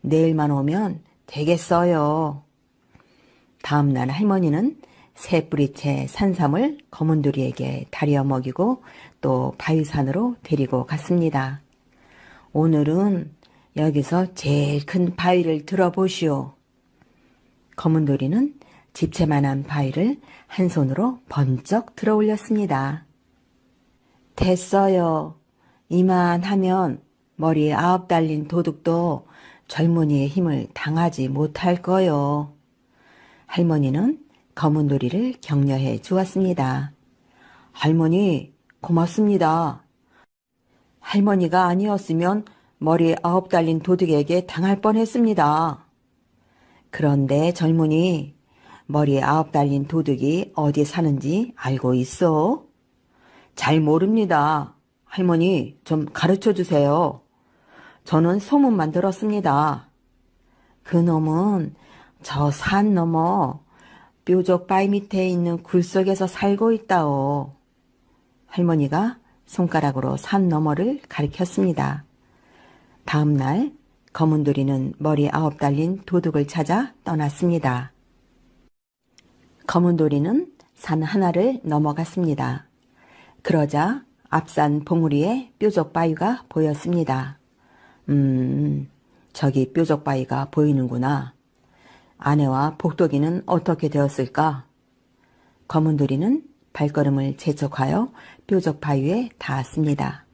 내일만 오면 되겠어요. 다음 날 할머니는 3뿌리째 산삼을 검은돌이에게 다려 먹이고 또 바위산으로 데리고 갔습니다. 오늘은 여기서 제일 큰 바위를 들어보시오. 검은돌이는 집채만한 바위를 한 손으로 번쩍 들어 올렸습니다. 됐어요. 이만하면 머리에 9 달린 도둑도 젊은이의 힘을 당하지 못할 거요. 할머니는 검은돌이를 격려해 주었습니다. 할머니, 고맙습니다. 할머니가 아니었으면 머리 9 달린 도둑에게 당할 뻔했습니다. 그런데 젊은이, 머리 9 달린 도둑이 어디 사는지 알고 있어? 잘 모릅니다. 할머니, 좀 가르쳐 주세요. 저는 소문만 들었습니다. 그놈은 저 산 너머 뾰족 바위 밑에 있는 굴 속에서 살고 있다오. 할머니가 손가락으로 산 너머를 가리켰습니다. 다음 날 검은돌이는 머리 9 달린 도둑을 찾아 떠났습니다. 검은돌이는 산 하나를 넘어갔습니다. 그러자 앞산 봉우리에 뾰족 바위가 보였습니다. 저기 뾰족 바위가 보이는구나. 아내와 복도기는 어떻게 되었을까? 검은돌이는 발걸음을 재촉하여 뾰족 바위에 닿았습니다.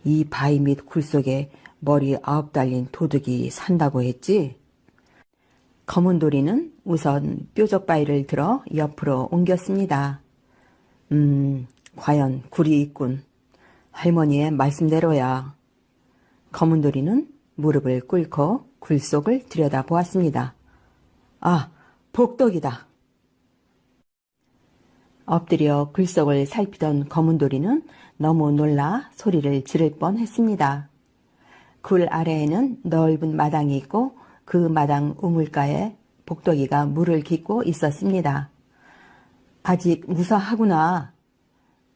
이 바위 밑 굴 속에 머리 9 달린 도둑이 산다고 했지? 검은돌이는 우선 뾰족 바위를 들어 옆으로 옮겼습니다. 과연 굴이 있군. 할머니의 말씀대로야. 검은돌이는 무릎을 꿇고 굴 속을 들여다보았습니다. 아, 복덕이다. 엎드려 굴 속을 살피던 검은돌이는 너무 놀라 소리를 지를 뻔했습니다. 굴 아래에는 넓은 마당이 있고 그 마당 우물가에 복덕이가 물을 깃고 있었습니다. 아직 무사하구나.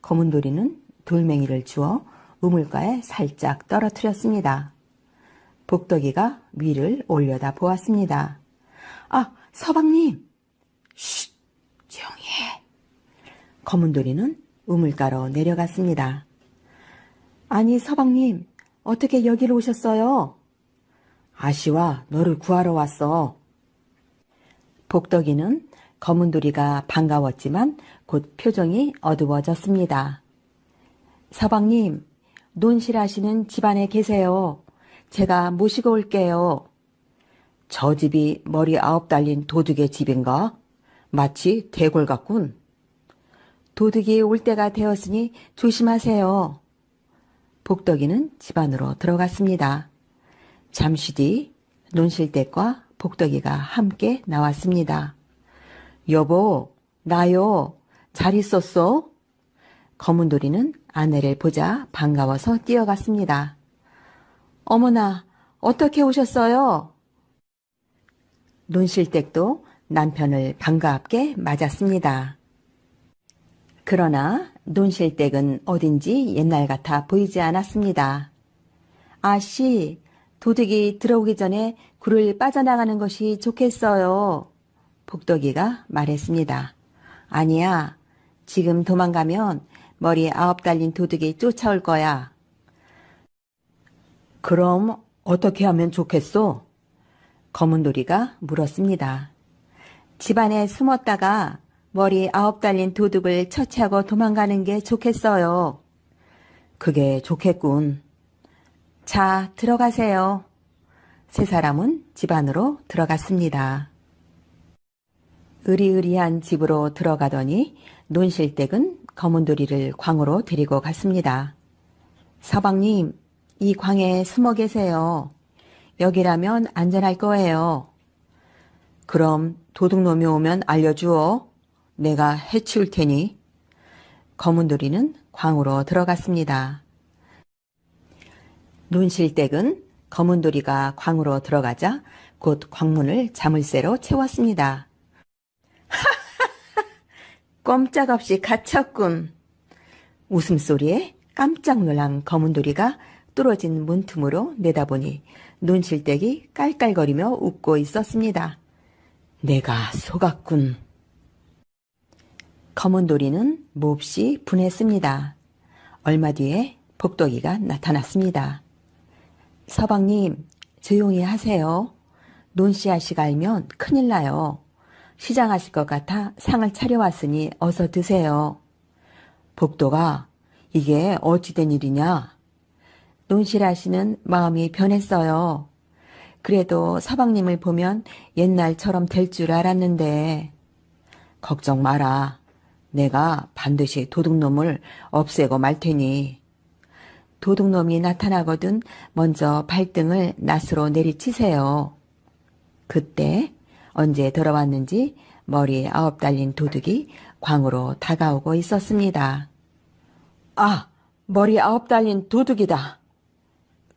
검은돌이는 돌멩이를 주워 우물가에 살짝 떨어뜨렸습니다. 복덕이가 위를 올려다 보았습니다. 아, 서방님! 쉿! 조용히 해. 검은돌이는 우물가로 내려갔습니다. 아니, 서방님, 어떻게 여기로 오셨어요? 아씨와 너를 구하러 왔어. 복덕이는 검은돌이가 반가웠지만 곧 표정이 어두워졌습니다. 서방님, 논실하시는 집안에 계세요. 제가 모시고 올게요. 저 집이 머리 9 달린 도둑의 집인가? 마치 대궐 같군. 도둑이 올 때가 되었으니 조심하세요. 복덕이는 집 안으로 들어갔습니다. 잠시 뒤 논실댁과 복덕이가 함께 나왔습니다. 여보, 나요. 잘 있었어? 검은돌이는 아내를 보자 반가워서 뛰어갔습니다. 어머나, 어떻게 오셨어요? 논실댁도 남편을 반갑게 맞았습니다. 그러나 논실댁은 어딘지 옛날 같아 보이지 않았습니다. 아씨, 도둑이 들어오기 전에 굴을 빠져나가는 것이 좋겠어요. 복덕이가 말했습니다. 아니야, 지금 도망가면 머리 9 달린 도둑이 쫓아올 거야. 그럼 어떻게 하면 좋겠소? 검은돌이가 물었습니다. 집안에 숨었다가 머리 9 달린 도둑을 처치하고 도망가는 게 좋겠어요. 그게 좋겠군. 자, 들어가세요. 세 사람은 집 안으로 들어갔습니다. 으리으리한 집으로 들어가더니 논실댁은 검은돌이를 광으로 데리고 갔습니다. 서방님, 이 광에 숨어 계세요. 여기라면 안전할 거예요. 그럼 도둑놈이 오면 알려주어. 내가 해치울 테니. 검은돌이는 광으로 들어갔습니다. 논실댁은 검은돌이가 광으로 들어가자 곧 광문을 자물쇠로 채웠습니다. 꼼짝없이 갇혔군. 웃음소리에 깜짝 놀란 검은돌이가 뚫어진 문틈으로 내다보니 논실댁이 깔깔거리며 웃고 있었습니다. 내가 속았군. 검은돌이는 몹시 분했습니다. 얼마 뒤에 복덕이가 나타났습니다. 서방님, 조용히 하세요. 논씨 아씨가 알면 큰일 나요. 시장하실 것 같아 상을 차려왔으니 어서 드세요. 복도가 이게 어찌된 일이냐? 논씨 아씨는 마음이 변했어요. 그래도 서방님을 보면 옛날처럼 될 줄 알았는데. 걱정 마라. 내가 반드시 도둑놈을 없애고 말 테니. 도둑놈이 나타나거든 먼저 발등을 낫으로 내리치세요. 그때 언제 들어왔는지 머리에 9 달린 도둑이 광으로 다가오고 있었습니다. 아, 머리 9 달린 도둑이다.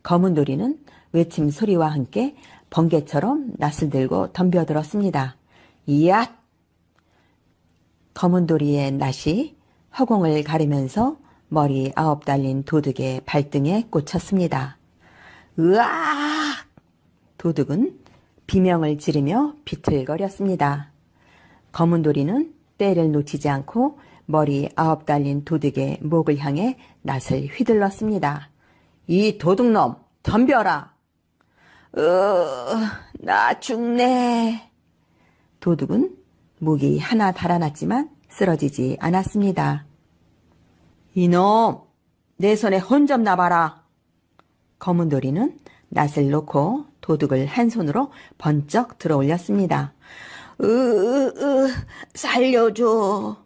검은돌이는 외침 소리와 함께 번개처럼 낫을 들고 덤벼들었습니다. 이앗! 검은돌이의 낫이 허공을 가리면서 머리 9 달린 도둑의 발등에 꽂혔습니다. 으악! 도둑은 비명을 지르며 비틀거렸습니다. 검은돌이는 때를 놓치지 않고 머리 9 달린 도둑의 목을 향해 낫을 휘둘렀습니다. 이 도둑놈, 덤벼라! 나 죽네. 도둑은 목이 하나 달아났지만 쓰러지지 않았습니다. 이놈, 내 손에 혼 좀 놔봐라. 검은돌이는 낫을 놓고 도둑을 한 손으로 번쩍 들어 올렸습니다. 살려줘.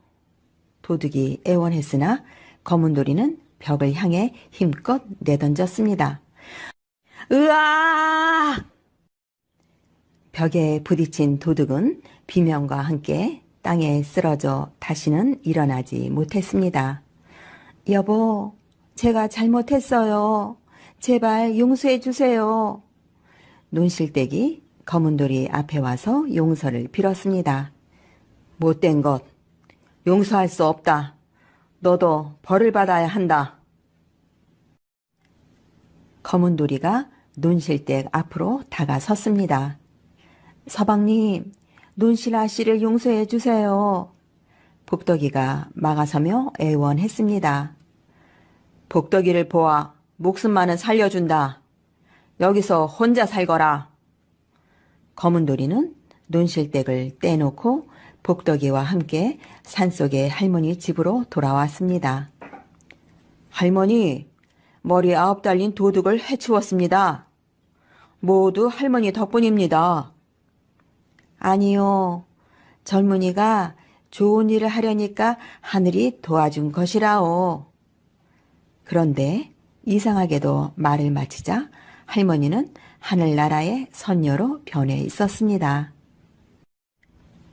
도둑이 애원했으나 검은돌이는 벽을 향해 힘껏 내던졌습니다. 으악! 벽에 부딪힌 도둑은 비명과 함께 땅에 쓰러져 다시는 일어나지 못했습니다. 여보, 제가 잘못했어요. 제발 용서해 주세요. 논실댁이 검은돌이 앞에 와서 용서를 빌었습니다. 못된 것, 용서할 수 없다. 너도 벌을 받아야 한다. 검은돌이가 논실댁 앞으로 다가섰습니다. 서방님, 논실 아씨를 용서해 주세요. 복덕이가 막아서며 애원했습니다. 복덕이를 보아 목숨만은 살려준다. 여기서 혼자 살거라. 검은돌이는 논실댁을 떼놓고 복덕이와 함께 산속의 할머니 집으로 돌아왔습니다. 할머니, 머리 9 달린 도둑을 해치웠습니다. 모두 할머니 덕분입니다. 아니요, 젊은이가 좋은 일을 하려니까 하늘이 도와준 것이라오. 그런데 이상하게도 말을 마치자 할머니는 하늘나라의 선녀로 변해 있었습니다.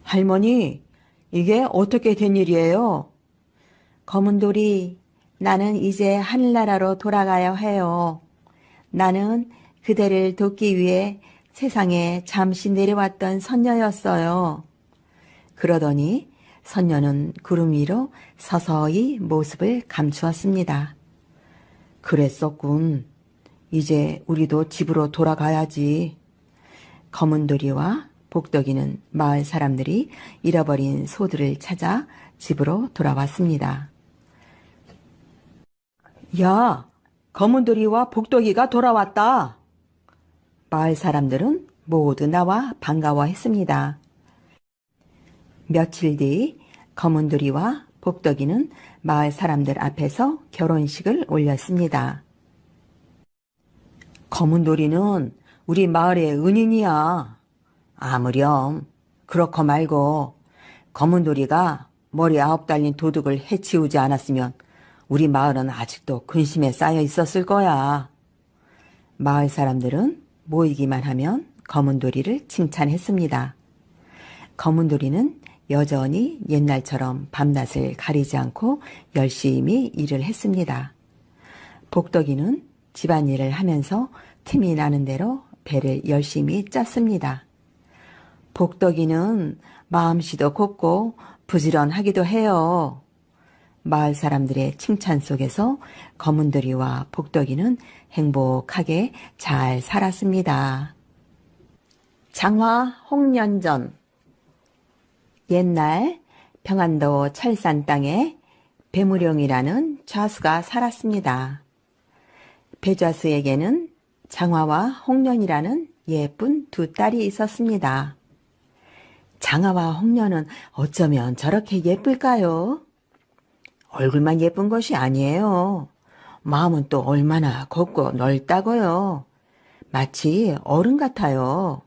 할머니, 이게 어떻게 된 일이에요? 검은돌이, 나는 이제 하늘나라로 돌아가야 해요. 나는 그대를 돕기 위해 세상에 잠시 내려왔던 선녀였어요. 그러더니 선녀는 구름 위로 서서히 모습을 감추었습니다. 그랬었군. 이제 우리도 집으로 돌아가야지. 검은돌이와 복덕이는 마을 사람들이 잃어버린 소들을 찾아 집으로 돌아왔습니다. 야, 검은돌이와 복덕이가 돌아왔다. 마을 사람들은 모두 나와 반가워했습니다. 며칠 뒤 검은돌이와 복덕이는 마을 사람들 앞에서 결혼식을 올렸습니다. 검은돌이는 우리 마을의 은인이야. 아무렴. 그렇고 말고 검은돌이가 머리 9 달린 도둑을 해치우지 않았으면 우리 마을은 아직도 근심에 쌓여 있었을 거야. 마을 사람들은 모이기만 하면 검은돌이를 칭찬했습니다. 검은돌이는 여전히 옛날처럼 밤낮을 가리지 않고 열심히 일을 했습니다. 복덕이는 집안일을 하면서 틈이 나는 대로 배를 열심히 짰습니다. 복덕이는 마음씨도 곱고 부지런하기도 해요. 마을 사람들의 칭찬 속에서 검은돌이와 복덕이는 행복하게 잘 살았습니다. 장화 홍련전. 옛날 평안도 철산 땅에 배무룡이라는 좌수가 살았습니다. 배좌수에게는 장화와 홍련이라는 예쁜 2 딸이 있었습니다. 장화와 홍련은 어쩌면 저렇게 예쁠까요? 얼굴만 예쁜 것이 아니에요. 마음은 또 얼마나 곱고 넓다고요. 마치 어른 같아요.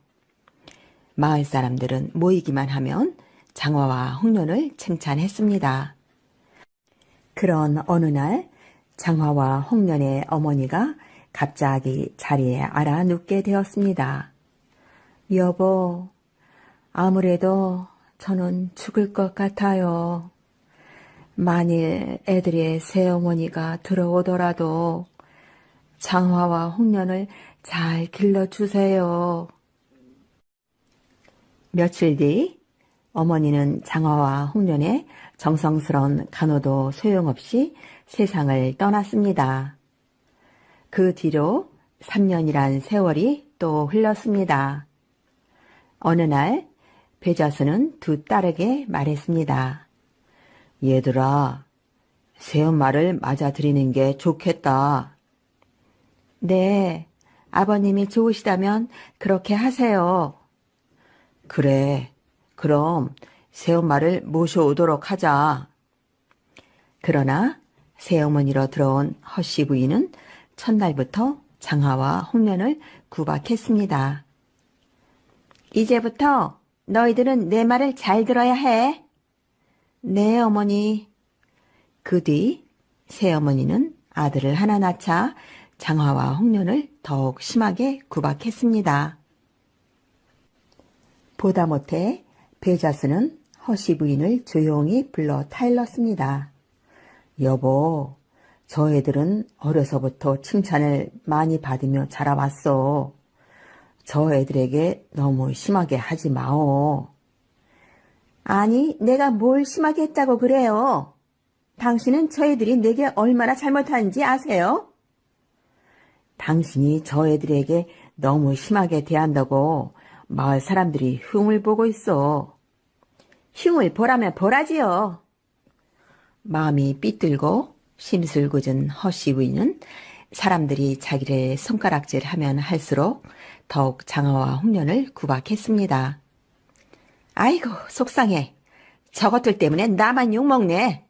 마을 사람들은 모이기만 하면 장화와 홍련을 칭찬했습니다. 그런 어느 날 장화와 홍련의 어머니가 갑자기 자리에 알아 눕게 되었습니다. 여보, 아무래도 저는 죽을 것 같아요. 만일 애들의 새어머니가 들어오더라도 장화와 홍련을 잘 길러주세요. 며칠 뒤 어머니는 장화와 홍련의 정성스러운 간호도 소용없이 세상을 떠났습니다. 그 뒤로 3년이란 세월이 또 흘렀습니다. 어느 날 배자스는 두 딸에게 말했습니다. 얘들아, 새엄마를 맞아들이는 게 좋겠다. 네, 아버님이 좋으시다면 그렇게 하세요. 그래, 그럼 새엄마를 모셔오도록 하자. 그러나 새어머니로 들어온 허씨 부인은 첫날부터 장화와 홍련을 구박했습니다. 이제부터 너희들은 내 말을 잘 들어야 해. 네, 어머니. 그 뒤 새어머니는 아들을 하나 낳자 장화와 홍련을 더욱 심하게 구박했습니다. 보다 못해 배자스는 허씨 부인을 조용히 불러 타일렀습니다. 여보, 저 애들은 어려서부터 칭찬을 많이 받으며 자라왔어. 저 애들에게 너무 심하게 하지 마오. 아니, 내가 뭘 심하게 했다고 그래요? 당신은 저 애들이 내게 얼마나 잘못하는지 아세요? 당신이 저 애들에게 너무 심하게 대한다고 마을 사람들이 흉을 보고 있어. 흉을 보라면 보라지요. 마음이 삐뚤고 심술궂은 허씨 부인은 사람들이 자기를 손가락질하면 할수록 더욱 장화와 홍련을 구박했습니다. 아이고, 속상해. 저것들 때문에 나만 욕먹네.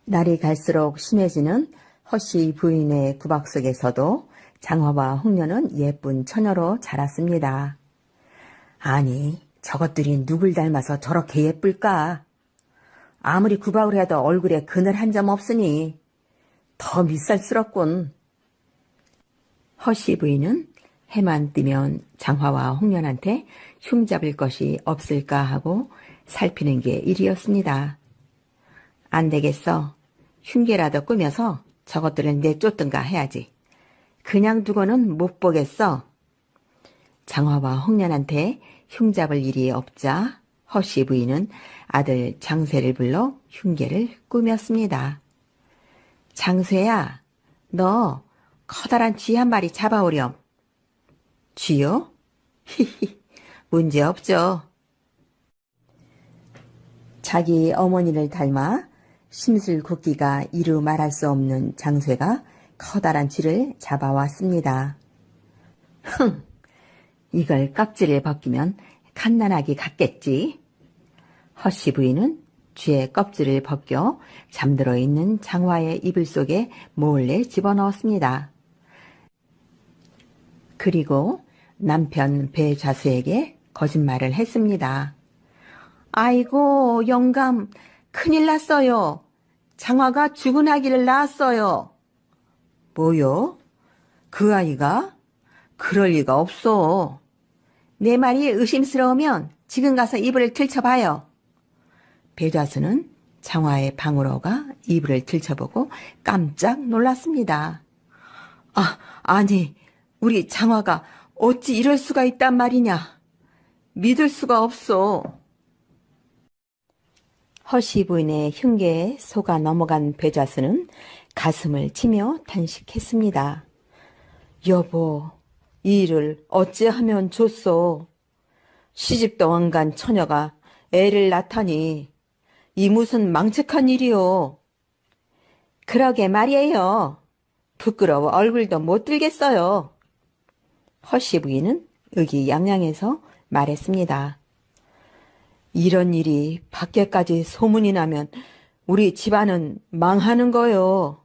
날이 갈수록 심해지는 허씨 부인의 구박 속에서도 장화와 홍련은 예쁜 처녀로 자랐습니다. 아니, 저것들이 누굴 닮아서 저렇게 예쁠까? 아무리 구박을 해도 얼굴에 그늘 한 점 없으니 더 밉살스럽군. 허씨 부인은 해만 뜨면 장화와 홍련한테 흉잡을 것이 없을까 하고 살피는 게 일이었습니다. 안 되겠어. 흉계라도 꾸며서 저것들을 내쫓든가 해야지. 그냥 두고는 못 보겠어. 장화와 홍련한테 흉잡을 일이 없자 허씨 부인은 아들 장쇠를 불러 흉계를 꾸몄습니다. 장쇠야, 너 커다란 쥐 한 마리 잡아오렴. 쥐요? 히히, 문제 없죠. 자기 어머니를 닮아 심술 굵기가 이루 말할 수 없는 장쇠가 커다란 쥐를 잡아왔습니다. 흥, 이걸 껍질을 벗기면 갓난아기 같겠지. 허씨 부인은 쥐의 껍질을 벗겨 잠들어 있는 장화의 이불 속에 몰래 집어넣었습니다. 그리고 남편 배좌수에게 거짓말을 했습니다. 아이고, 영감, 큰일 났어요. 장화가 죽은 아기를 낳았어요. 뭐요? 그 아이가? 그럴 리가 없어. 내 말이 의심스러우면 지금 가서 이불을 들춰봐요. 배좌수는 장화의 방으로 가 이불을 들춰보고 깜짝 놀랐습니다. 아니, 우리 장화가 어찌 이럴 수가 있단 말이냐. 믿을 수가 없어. 허씨 부인의 흉계에 속아 넘어간 배좌수는 가슴을 치며 탄식했습니다. 여보, 이 일을 어찌하면 좋소. 시집도 안 간 처녀가 애를 낳다니 이 무슨 망측한 일이오. 그러게 말이에요. 부끄러워 얼굴도 못 들겠어요. 허씨 부인은 의기양양해서 말했습니다. 이런 일이 밖에까지 소문이 나면 우리 집안은 망하는 거요.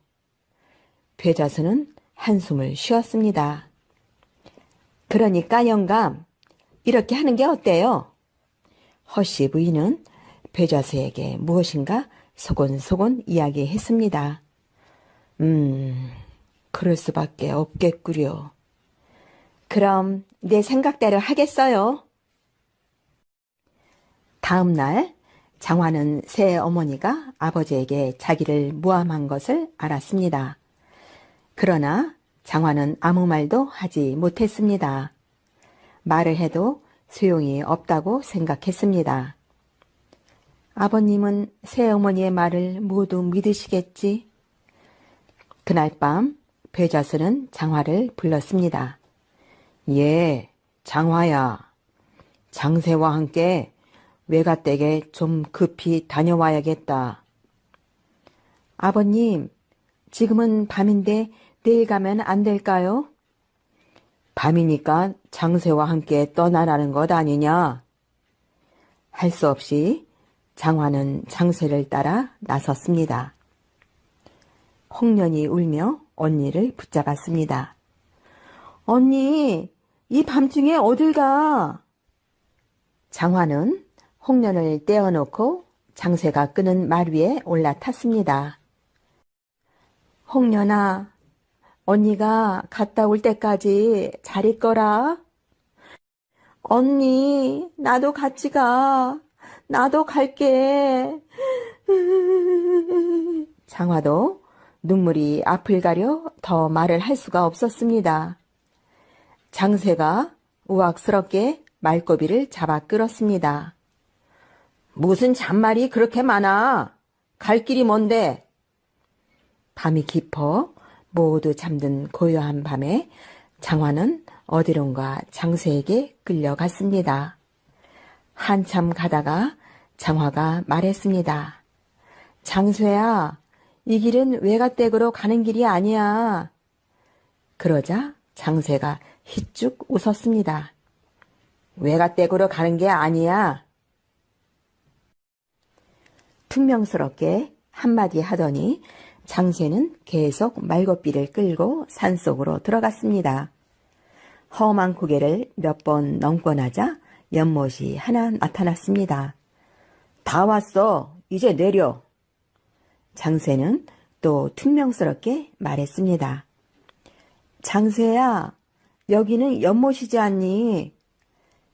배자수는 한숨을 쉬었습니다. 그러니까 영감, 이렇게 하는 게 어때요? 허씨 부인은 배자수에게 무엇인가 소곤소곤 이야기했습니다. 그럴 수밖에 없겠구려. 그럼 내 생각대로 하겠어요. 다음 날 장화는 새 어머니가 아버지에게 자기를 모함한 것을 알았습니다. 그러나 장화는 아무 말도 하지 못했습니다. 말을 해도 소용이 없다고 생각했습니다. 아버님은 새어머니의 말을 모두 믿으시겠지? 그날 밤 배자수는 장화를 불렀습니다. 예, 장화야. 장세와 함께 외가댁에 좀 급히 다녀와야겠다. 아버님, 지금은 밤인데 내일 가면 안 될까요? 밤이니까 장세와 함께 떠나라는 것 아니냐? 할 수 없이 장화는 장세를 따라 나섰습니다. 홍련이 울며 언니를 붙잡았습니다. 언니, 이 밤중에 어딜 가? 장화는 홍련을 떼어놓고 장세가 끄는 말 위에 올라탔습니다. 홍련아, 언니가 갔다 올 때까지 잘 있거라. 언니, 나도 같이 가. 나도 갈게. 장화도 눈물이 앞을 가려 더 말을 할 수가 없었습니다. 장세가 우악스럽게 말꼬비를 잡아 끌었습니다. 무슨 잔말이 그렇게 많아? 갈 길이 뭔데? 밤이 깊어 모두 잠든 고요한 밤에 장화는 어디론가 장세에게 끌려갔습니다. 한참 가다가 장화가 말했습니다. 장세야, 이 길은 외가댁으로 가는 길이 아니야. 그러자 장세가 희쭉 웃었습니다. 외가댁으로 가는 게 아니야. 퉁명스럽게 한마디 하더니 장세는 계속 말고삐를 끌고 산속으로 들어갔습니다. 험한 고개를 몇 번 넘고 나자 연못이 하나 나타났습니다. 다 왔어. 이제 내려. 장세는 또 퉁명스럽게 말했습니다. 장세야, 여기는 연못이지 않니?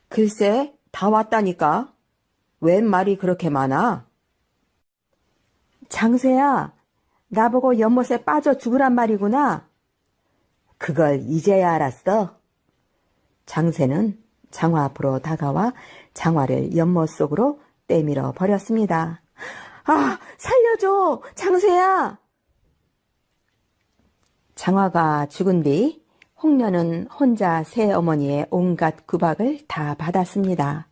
글쎄, 다 왔다니까. 웬 말이 그렇게 많아? 장세야, 나보고 연못에 빠져 죽으란 말이구나. 그걸 이제야 알았어. 장세는 장화 앞으로 다가와 장화를 연못 속으로 때밀어 버렸습니다. 아, 살려줘! 장세야! 장화가 죽은 뒤 홍련은 혼자 새어머니의 온갖 구박을 다 받았습니다.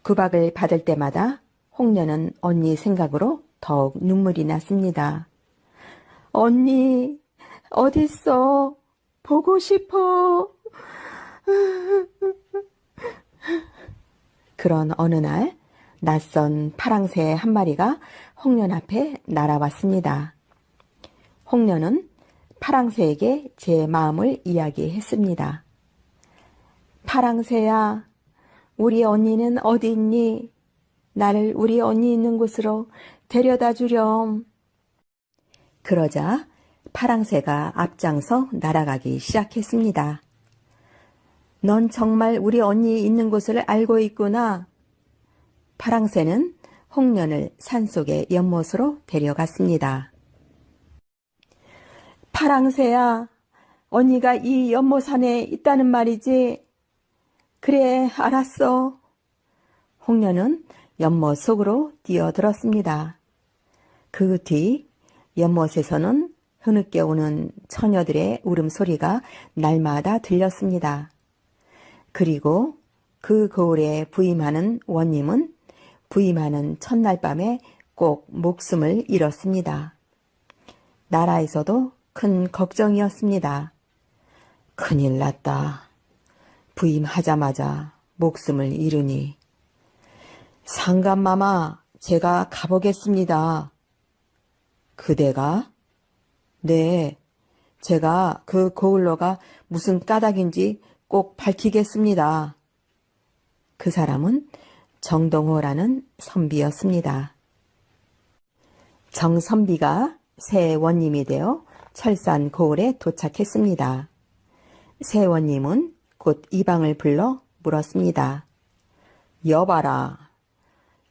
구박을 받을 때마다 홍련은 언니 생각으로 더욱 눈물이 났습니다. 언니, 어딨어? 보고 싶어. 그런 어느 날 낯선 파랑새 한 마리가 홍련 앞에 날아왔습니다. 홍련은 파랑새에게 제 마음을 이야기했습니다. 파랑새야, 우리 언니는 어디 있니? 나를 우리 언니 있는 곳으로 데려다 주렴. 그러자 파랑새가 앞장서 날아가기 시작했습니다. 넌 정말 우리 언니 있는 곳을 알고 있구나. 파랑새는 홍련을 산속의 연못으로 데려갔습니다. 파랑새야, 언니가 이 연못 안에 있다는 말이지? 그래, 알았어. 홍련은 연못 속으로 뛰어들었습니다. 그 뒤 연못에서는 흐느껴 오는 처녀들의 울음소리가 날마다 들렸습니다. 그리고 그 거울에 부임하는 원님은 부임하는 첫날 밤에 꼭 목숨을 잃었습니다. 나라에서도 큰 걱정이었습니다. 큰일 났다. 부임하자마자 목숨을 잃으니. 상감마마, 제가 가보겠습니다. 그대가? 네, 제가 그 거울로가 무슨 까닭인지 꼭 밝히겠습니다. 그 사람은 정동호라는 선비였습니다. 정선비가 새 원님이 되어 철산 고을에 도착했습니다. 새 원님은 곧 이방을 불러 물었습니다. 여봐라,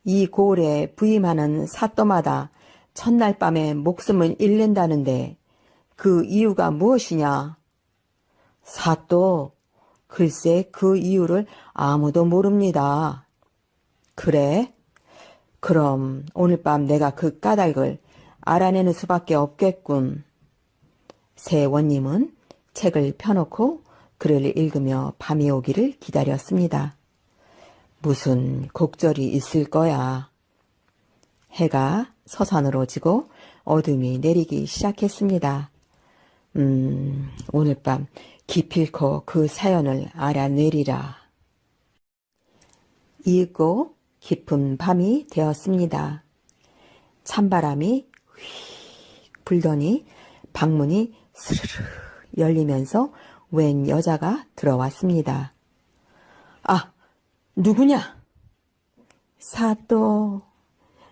이 고을에 부임하는 사또마다 첫날 밤에 목숨을 잃는다는데 그 이유가 무엇이냐? 사또, 글쎄 그 이유를 아무도 모릅니다. 그래? 그럼 오늘 밤 내가 그 까닭을 알아내는 수밖에 없겠군. 새 원님은 책을 펴놓고 글을 읽으며 밤이 오기를 기다렸습니다. 무슨 곡절이 있을 거야. 해가 서산으로 지고 어둠이 내리기 시작했습니다. 오늘 밤 기필코 그 사연을 알아내리라. 이윽고 깊은 밤이 되었습니다. 찬바람이 휙 불더니 방문이 스르르 열리면서 웬 여자가 들어왔습니다. 아, 누구냐? 사또,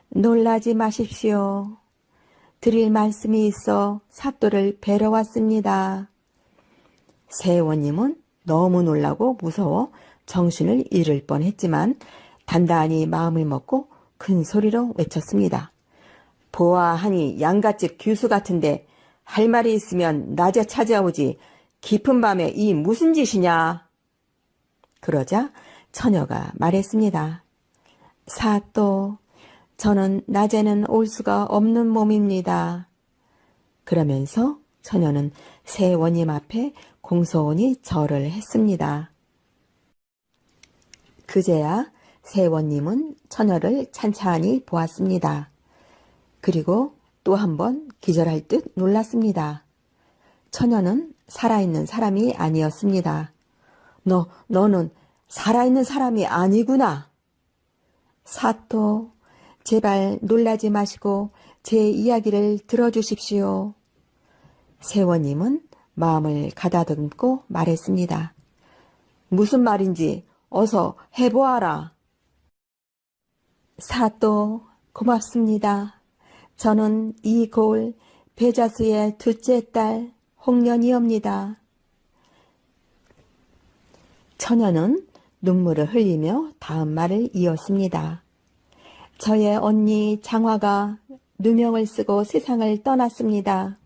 놀라지 마십시오. 드릴 말씀이 있어 사또를 뵈러 왔습니다. 새 원님은 너무 놀라고 무서워 정신을 잃을 뻔했지만 단단히 마음을 먹고 큰 소리로 외쳤습니다. 보아하니 양갓집 규수 같은데 할 말이 있으면 낮에 찾아오지 깊은 밤에 이 무슨 짓이냐? 그러자 처녀가 말했습니다. 사또, 저는 낮에는 올 수가 없는 몸입니다. 그러면서 처녀는 새 원님 앞에 공손히 절을 했습니다. 그제야 새 원님은 처녀를 찬찬히 보았습니다. 그리고 또 한 번 기절할 듯 놀랐습니다. 처녀는 살아있는 사람이 아니었습니다. 너는 살아있는 사람이 아니구나. 사또, 제발 놀라지 마시고 제 이야기를 들어주십시오. 새 원님은 마음을 가다듬고 말했습니다. 무슨 말인지 어서 해보아라. 사또, 고맙습니다. 저는 이 고을 배자수의 둘째 딸 홍련이옵니다. 처녀는 눈물을 흘리며 다음 말을 이었습니다. 저의 언니 장화가 누명을 쓰고 세상을 떠났습니다.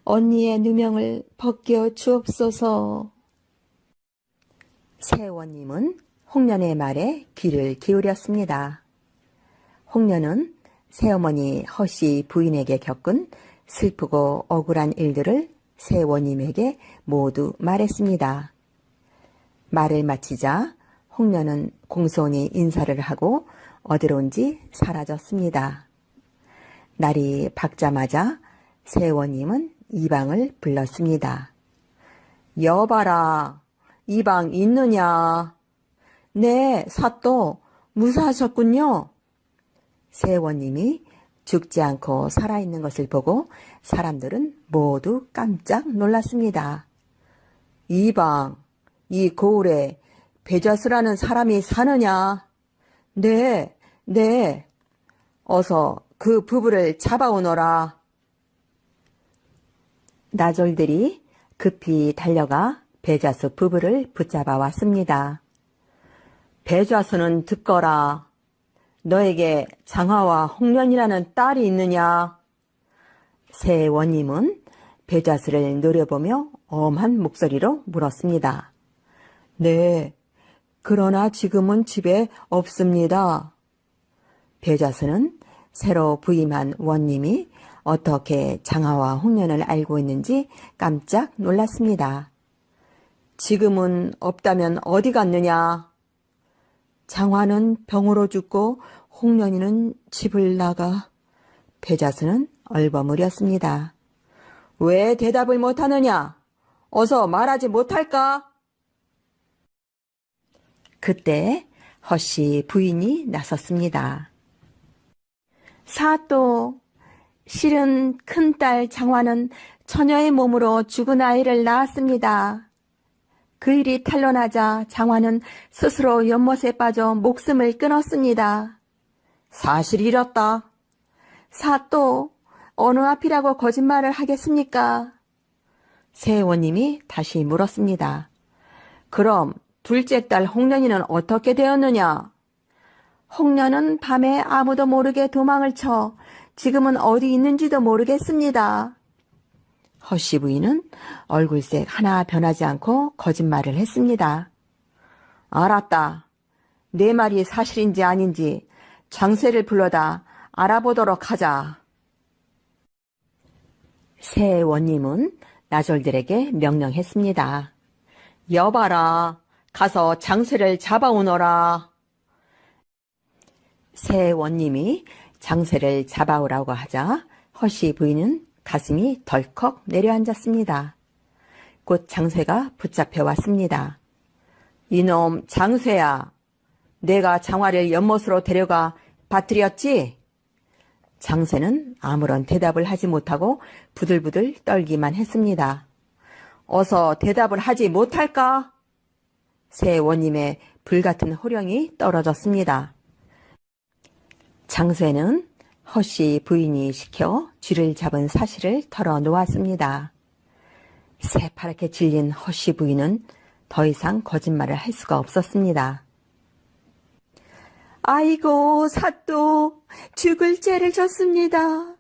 언니의 누명을 벗겨 주옵소서. 새 원님은 홍련의 말에 귀를 기울였습니다. 홍련은 새어머니 허씨 부인에게 겪은 슬프고 억울한 일들을 새 원님에게 모두 말했습니다. 말을 마치자 홍련은 공손히 인사를 하고 어디론지 사라졌습니다. 날이 밝자마자 새 원님은 이방을 불렀습니다. 여봐라, 이방 있느냐? 네, 사또, 무사하셨군요. 새 원님이 죽지 않고 살아있는 것을 보고 사람들은 모두 깜짝 놀랐습니다. 이방, 이 고을에 배자수라는 사람이 사느냐? 네. 어서 그 부부를 잡아오너라. 나졸들이 급히 달려가 배자수 부부를 붙잡아 왔습니다. 배자수는 듣거라. 너에게 장화와 홍련이라는 딸이 있느냐? 새 원님은 배자수를 노려보며 엄한 목소리로 물었습니다. 네, 그러나 지금은 집에 없습니다. 배자수는 새로 부임한 원님이 어떻게 장화와 홍련을 알고 있는지 깜짝 놀랐습니다. 지금은 없다면 어디 갔느냐? 장화는 병으로 죽고 홍련이는 집을 나가. 배자수는 얼버무렸습니다. 왜 대답을 못하느냐? 어서 말하지 못할까? 그때 허씨 부인이 나섰습니다. 사또, 실은 큰딸 장화는 처녀의 몸으로 죽은 아이를 낳았습니다. 그 일이 탄로나자 장화는 스스로 연못에 빠져 목숨을 끊었습니다. 사실이었다. 사또, 어느 앞이라고 거짓말을 하겠습니까? 새원님이 다시 물었습니다. 그럼 둘째 딸 홍련이는 어떻게 되었느냐? 홍련은 밤에 아무도 모르게 도망을 쳐 지금은 어디 있는지도 모르겠습니다. 허씨 부인은 얼굴색 하나 변하지 않고 거짓말을 했습니다. 알았다. 내 말이 사실인지 아닌지 장쇠를 불러다 알아보도록 하자. 새 원님은 나졸들에게 명령했습니다. 여봐라, 가서 장쇠를 잡아오너라. 새 원님이 장쇠를 잡아오라고 하자 허씨 부인은 가슴이 덜컥 내려앉았습니다. 곧 장쇠가 붙잡혀 왔습니다. 이놈 장쇠야, 내가 장화를 연못으로 데려가 빠뜨렸지? 장쇠는 아무런 대답을 하지 못하고 부들부들 떨기만 했습니다. 어서 대답을 하지 못할까? 새 원님의 불같은 호령이 떨어졌습니다. 장쇠는 허씨 부인이 시켜 쥐를 잡은 사실을 털어놓았습니다. 새파랗게 질린 허씨 부인은 더 이상 거짓말을 할 수가 없었습니다. 아이고, 사또, 죽을 죄를 졌습니다.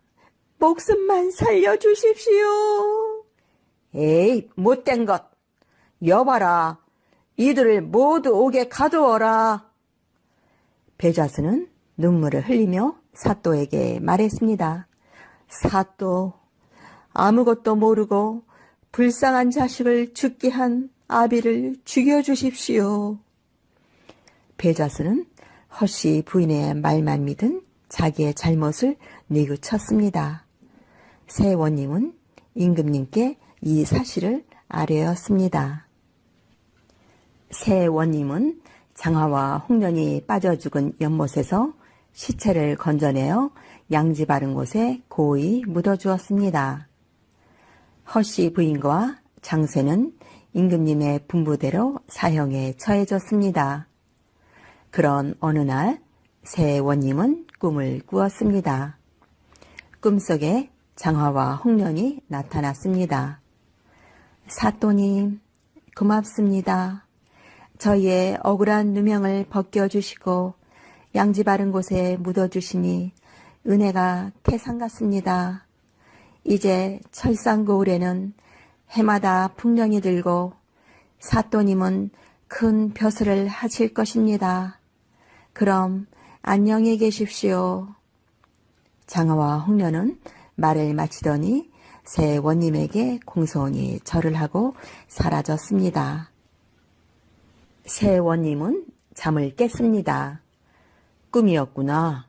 목숨만 살려주십시오. 에이, 못된 것. 여봐라, 이들을 모두 옥에 가두어라. 배자스는 눈물을 흘리며 사또에게 말했습니다. 사또, 아무것도 모르고 불쌍한 자식을 죽게 한 아비를 죽여주십시오. 배자스는 허씨 부인의 말만 믿은 자기의 잘못을 뉘우쳤습니다. 새 원님은 임금님께 이 사실을 아뢰었습니다. 새 원님은 장화와 홍련이 빠져 죽은 연못에서 시체를 건져내어 양지 바른 곳에 고이 묻어주었습니다. 허씨 부인과 장쇠는 임금님의 분부대로 사형에 처해졌습니다. 그런 어느 날 새 원님은 꿈을 꾸었습니다. 꿈속에 장화와 홍련이 나타났습니다. 사또님, 고맙습니다. 저희의 억울한 누명을 벗겨주시고 양지 바른 곳에 묻어주시니 은혜가 태산 같습니다. 이제 철산고을에는 해마다 풍년이 들고 사또님은 큰 벼슬을 하실 것입니다. 그럼 안녕히 계십시오. 장화와 홍련은 말을 마치더니 새 원님에게 공손히 절을 하고 사라졌습니다. 새 원님은 잠을 깼습니다. 꿈이었구나.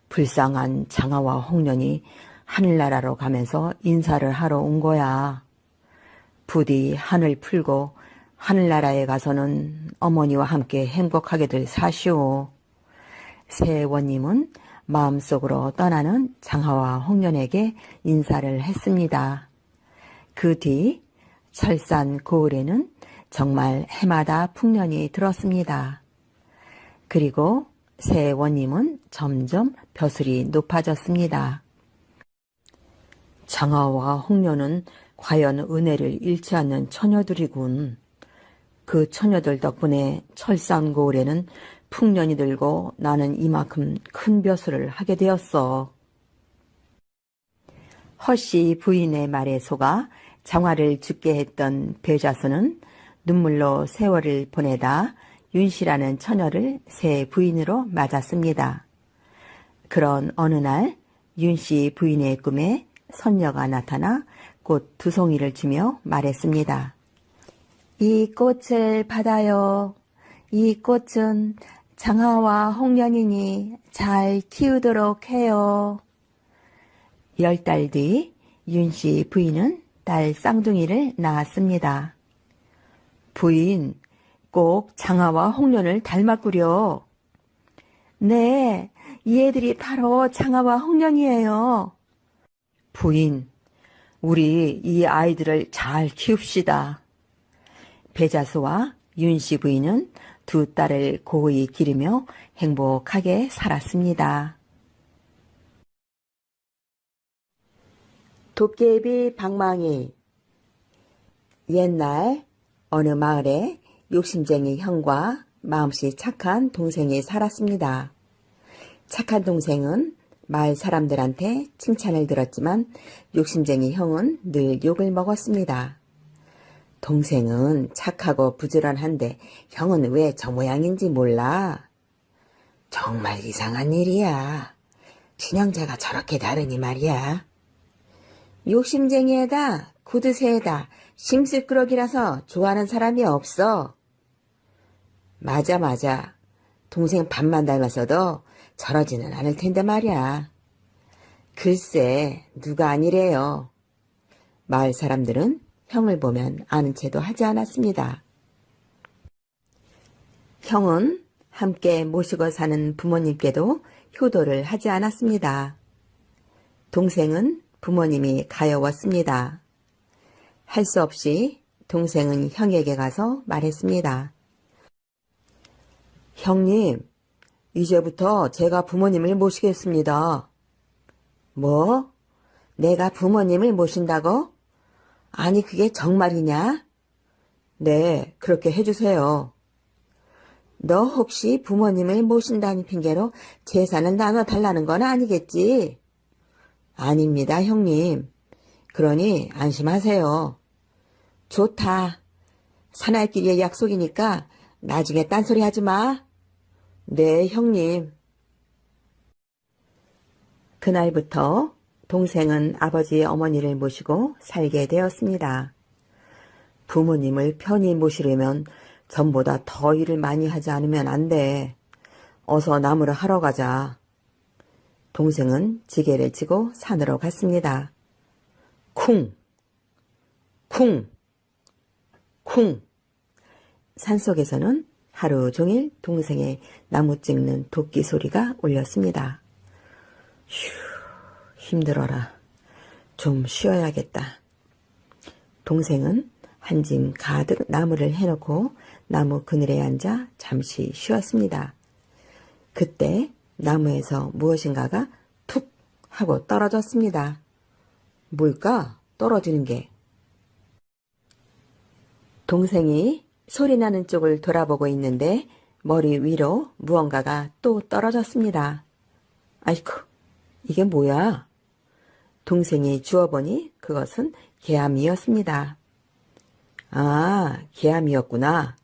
불쌍한 장화와 홍련이 하늘나라로 가면서 인사를 하러 온 거야. 부디 하늘 풀고 하늘나라에 가서는 어머니와 함께 행복하게들 사시오. 새 원님은 마음속으로 떠나는 장화와 홍련에게 인사를 했습니다. 그 뒤 철산 고을에는 정말 해마다 풍년이 들었습니다. 그리고 새 원님은 점점 벼슬이 높아졌습니다. 장화와 홍련은 과연 은혜를 잃지 않는 처녀들이군. 그 처녀들 덕분에 철산 고을에는 풍년이 들고 나는 이만큼 큰 벼슬을 하게 되었어. 허씨 부인의 말에 속아 장화를 죽게 했던 배자수는 눈물로 세월을 보내다 윤씨라는 처녀를 새 부인으로 맞았습니다. 그런 어느 날 윤씨 부인의 꿈에 선녀가 나타나 꽃 2송이를 주며 말했습니다. 이 꽃을 받아요. 이 꽃은 장화와 홍련이니 잘 키우도록 해요. 10달 뒤 윤씨 부인은 딸 쌍둥이를 낳았습니다. 부인, 꼭 장화와 홍련을 닮았구려. 네, 이 애들이 바로 장화와 홍련이에요. 부인, 우리 이 아이들을 잘 키웁시다. 배자수와 윤씨 부인은 2딸을 고이 기르며 행복하게 살았습니다. 도깨비 방망이. 옛날 어느 마을에 욕심쟁이 형과 마음씨 착한 동생이 살았습니다. 착한 동생은 마을 사람들한테 칭찬을 들었지만 욕심쟁이 형은 늘 욕을 먹었습니다. 동생은 착하고 부지런한데 형은 왜 저 모양인지 몰라. 정말 이상한 일이야. 친형제가 저렇게 다르니 말이야. 욕심쟁이에다 구두쇠에다 심술꾸러기라서 좋아하는 사람이 없어. 맞아. 동생 반만 닮았어도 저러지는 않을 텐데 말이야. 글쎄, 누가 아니래요. 마을 사람들은 형을 보면 아는 체도 하지 않았습니다. 형은 함께 모시고 사는 부모님께도 효도를 하지 않았습니다. 동생은 부모님이 가여웠습니다. 할 수 없이 동생은 형에게 가서 말했습니다. 형님, 이제부터 제가 부모님을 모시겠습니다. 뭐? 내가 부모님을 모신다고? 아니, 그게 정말이냐? 네, 그렇게 해주세요. 너 혹시 부모님을 모신다는 핑계로 재산을 나눠달라는 건 아니겠지? 아닙니다, 형님. 그러니 안심하세요. 좋다. 사나이끼리의 약속이니까 나중에 딴소리 하지 마. 네, 형님. 그날부터 동생은 아버지 어머니를 모시고 살게 되었습니다. 부모님을 편히 모시려면 전보다 더 일을 많이 하지 않으면 안 돼. 어서 나무를 하러 가자. 동생은 지게를 지고 산으로 갔습니다. 쿵! 쿵! 쿵! 산속에서는 하루 종일 동생의 나무 찍는 도끼 소리가 울렸습니다. 휴, 힘들어라. 좀 쉬어야겠다. 동생은 한 짐 가득 나무를 해놓고 나무 그늘에 앉아 잠시 쉬었습니다. 그때 나무에서 무엇인가가 툭 하고 떨어졌습니다. 뭘까? 떨어지는 게. 동생이 소리 나는 쪽을 돌아보고 있는데 머리 위로 무언가가 또 떨어졌습니다. 아이쿠, 이게 뭐야? 동생이 주워보니 그것은 개암이었습니다. 아, 개암이었구나.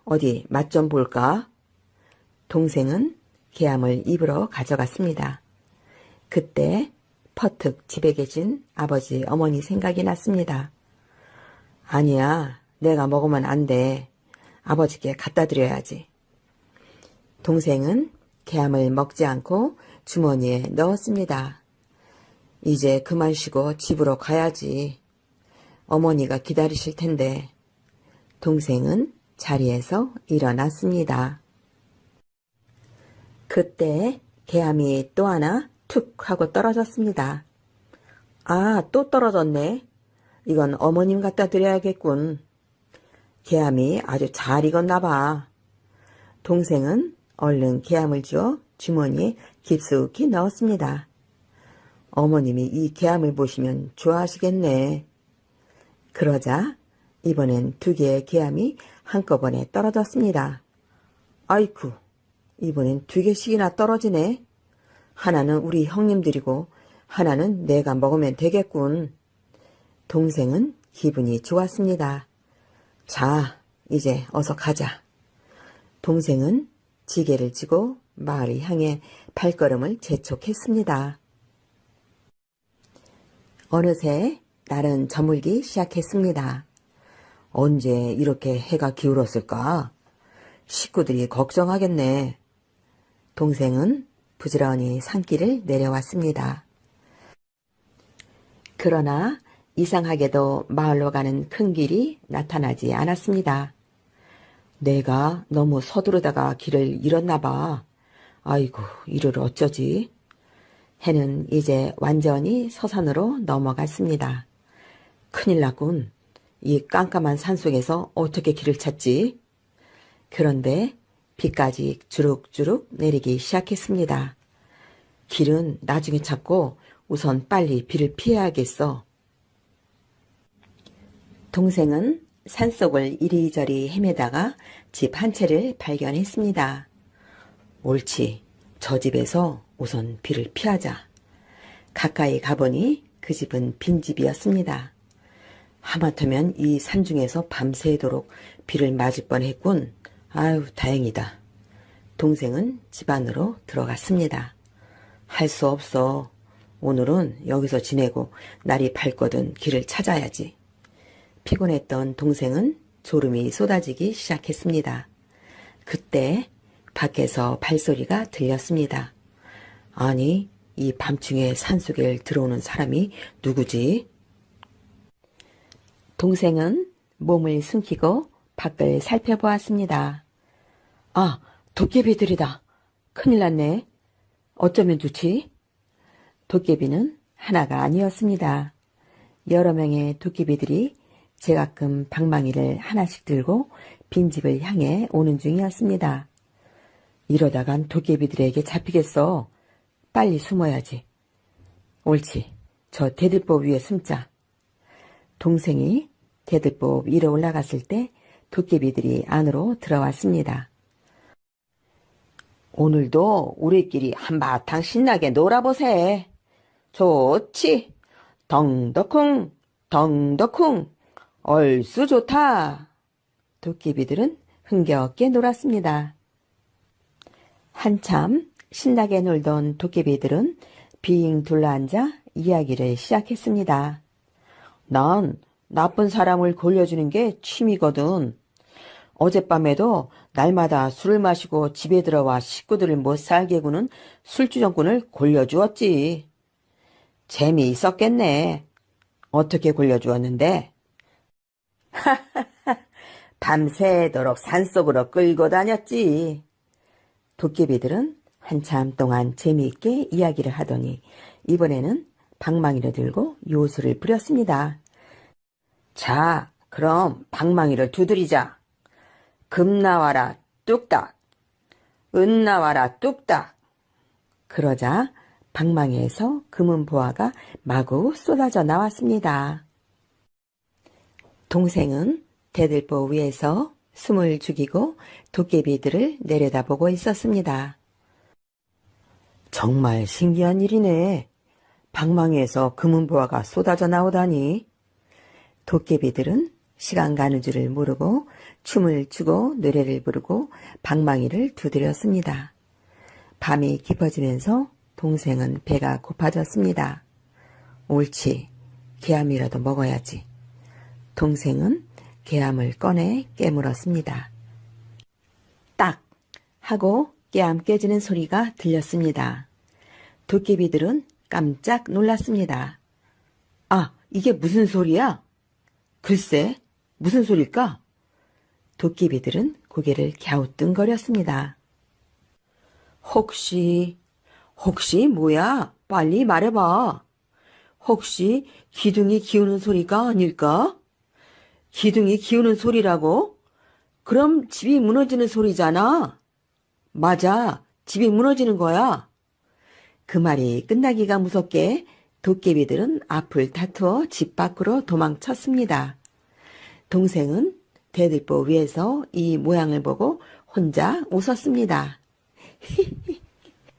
어디 맛 좀 볼까? 동생은 개암을 입으로 가져갔습니다. 그때 퍼뜩 집에 계신 아버지 어머니 생각이 났습니다. 아니야, 내가 먹으면 안 돼. 아버지께 갖다 드려야지. 동생은 개암을 먹지 않고 주머니에 넣었습니다. 이제 그만 쉬고 집으로 가야지. 어머니가 기다리실 텐데. 동생은 자리에서 일어났습니다. 그때 개암이 또 하나 툭 하고 떨어졌습니다. 아, 또 떨어졌네. 이건 어머님 갖다 드려야겠군. 개암이 아주 잘 익었나 봐. 동생은 얼른 개암을 주워 주머니에 깊숙이 넣었습니다. 어머님이 이 개암을 보시면 좋아하시겠네. 그러자 이번엔 2개의 개암이 한꺼번에 떨어졌습니다. 아이쿠, 이번엔 2개씩이나 떨어지네. 하나는 우리 형님들이고 하나는 내가 먹으면 되겠군. 동생은 기분이 좋았습니다. 자, 이제 어서 가자. 동생은 지게를 지고 마을을 향해 발걸음을 재촉했습니다. 어느새 날은 저물기 시작했습니다. 언제 이렇게 해가 기울었을까? 식구들이 걱정하겠네. 동생은 부지런히 산길을 내려왔습니다. 그러나 이상하게도 마을로 가는 큰 길이 나타나지 않았습니다. 내가 너무 서두르다가 길을 잃었나 봐. 아이고, 이를 어쩌지? 해는 이제 완전히 서산으로 넘어갔습니다. 큰일 났군. 이 깜깜한 산속에서 어떻게 길을 찾지? 그런데 비까지 주룩주룩 내리기 시작했습니다. 길은 나중에 찾고 우선 빨리 비를 피해야겠어. 동생은 산속을 이리저리 헤매다가 집 한 채를 발견했습니다. 옳지, 저 집에서 우선 비를 피하자. 가까이 가보니 그 집은 빈집이었습니다. 하마터면 이 산중에서 밤새도록 비를 맞을 뻔했군. 아유, 다행이다. 동생은 집 안으로 들어갔습니다. 할 수 없어. 오늘은 여기서 지내고 날이 밝거든 길을 찾아야지. 피곤했던 동생은 졸음이 쏟아지기 시작했습니다. 그때 밖에서 발소리가 들렸습니다. 아니, 이 밤중에 산속에 들어오는 사람이 누구지? 동생은 몸을 숨기고 밖을 살펴보았습니다. 아, 도깨비들이다. 큰일 났네. 어쩌면 좋지? 도깨비는 하나가 아니었습니다. 여러 명의 도깨비들이 제가끔 방망이를 하나씩 들고 빈집을 향해 오는 중이었습니다. 이러다간 도깨비들에게 잡히겠어. 빨리 숨어야지. 옳지. 저 대들보 위에 숨자. 동생이 대들보 위로 올라갔을 때 도깨비들이 안으로 들어왔습니다. 오늘도 우리끼리 한바탕 신나게 놀아보세. 좋지. 덩덕쿵 덩덕쿵 얼쑤 좋다. 도깨비들은 흥겹게 놀았습니다. 한참 신나게 놀던 도깨비들은 빙 둘러앉아 이야기를 시작했습니다. 난 나쁜 사람을 골려주는 게 취미거든. 어젯밤에도 날마다 술을 마시고 집에 들어와 식구들을 못 살게 구는 술주정꾼을 골려주었지. 재미있었겠네. 어떻게 골려주었는데? 밤새도록 산속으로 끌고 다녔지. 도깨비들은 한참 동안 재미있게 이야기를 하더니 이번에는 방망이를 들고 요술을 부렸습니다. 자, 그럼 방망이를 두드리자. 금 나와라 뚝딱, 은 나와라 뚝딱. 그러자 방망이에서 금은 보화가 마구 쏟아져 나왔습니다. 동생은 대들보 위에서 숨을 죽이고 도깨비들을 내려다보고 있었습니다. 정말 신기한 일이네. 방망이에서 금은 보화가 쏟아져 나오다니. 도깨비들은 시간 가는 줄을 모르고 춤을 추고 노래를 부르고 방망이를 두드렸습니다. 밤이 깊어지면서 동생은 배가 고파졌습니다. 옳지, 개암이라도 먹어야지. 동생은 개암을 꺼내 깨물었습니다. 딱 하고 깨암 깨지는 소리가 들렸습니다. 도깨비들은 깜짝 놀랐습니다. 아, 이게 무슨 소리야? 글쎄, 무슨 소릴까? 도깨비들은 고개를 갸우뚱거렸습니다. 혹시 뭐야? 빨리 말해봐. 혹시 기둥이 기우는 소리가 아닐까? 기둥이 기우는 소리라고? 그럼 집이 무너지는 소리잖아. 맞아, 집이 무너지는 거야. 그 말이 끝나기가 무섭게 도깨비들은 앞을 다투어 집 밖으로 도망쳤습니다. 동생은 대들보 위에서 이 모양을 보고 혼자 웃었습니다.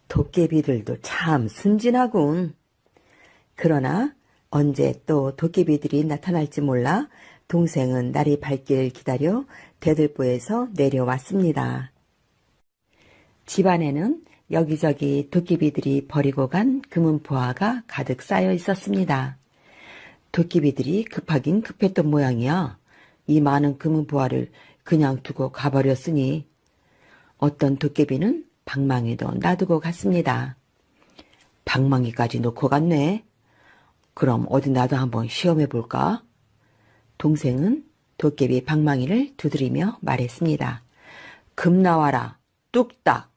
도깨비들도 참 순진하군. 그러나 언제 또 도깨비들이 나타날지 몰라 동생은 날이 밝기를 기다려 대들보에서 내려왔습니다. 집안에는 여기저기 도깨비들이 버리고 간 금은 보화가 가득 쌓여 있었습니다. 도깨비들이 급하긴 급했던 모양이야. 이 많은 금은 보화를 그냥 두고 가버렸으니. 어떤 도깨비는 방망이도 놔두고 갔습니다. 방망이까지 놓고 갔네. 그럼 어디 나도 한번 시험해볼까? 동생은 도깨비 방망이를 두드리며 말했습니다. 금 나와라 뚝딱,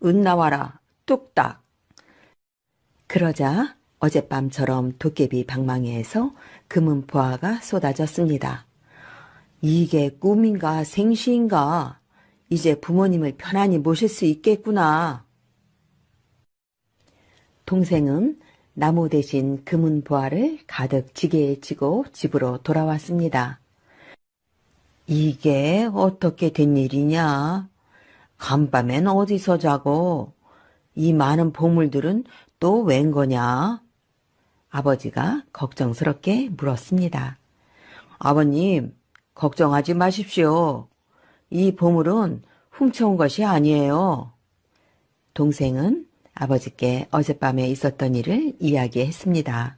은 나와라 뚝딱. 그러자 어젯밤처럼 도깨비 방망이에서 금은 보화가 쏟아졌습니다. 이게 꿈인가 생시인가? 이제 부모님을 편안히 모실 수 있겠구나. 동생은 나무 대신 금은 보화를 가득 지게에 지고 집으로 돌아왔습니다. 이게 어떻게 된 일이냐? 간밤엔 어디서 자고 이 많은 보물들은 또 웬 거냐? 아버지가 걱정스럽게 물었습니다. 아버님, 걱정하지 마십시오. 이 보물은 훔쳐온 것이 아니에요. 동생은 아버지께 어젯밤에 있었던 일을 이야기했습니다.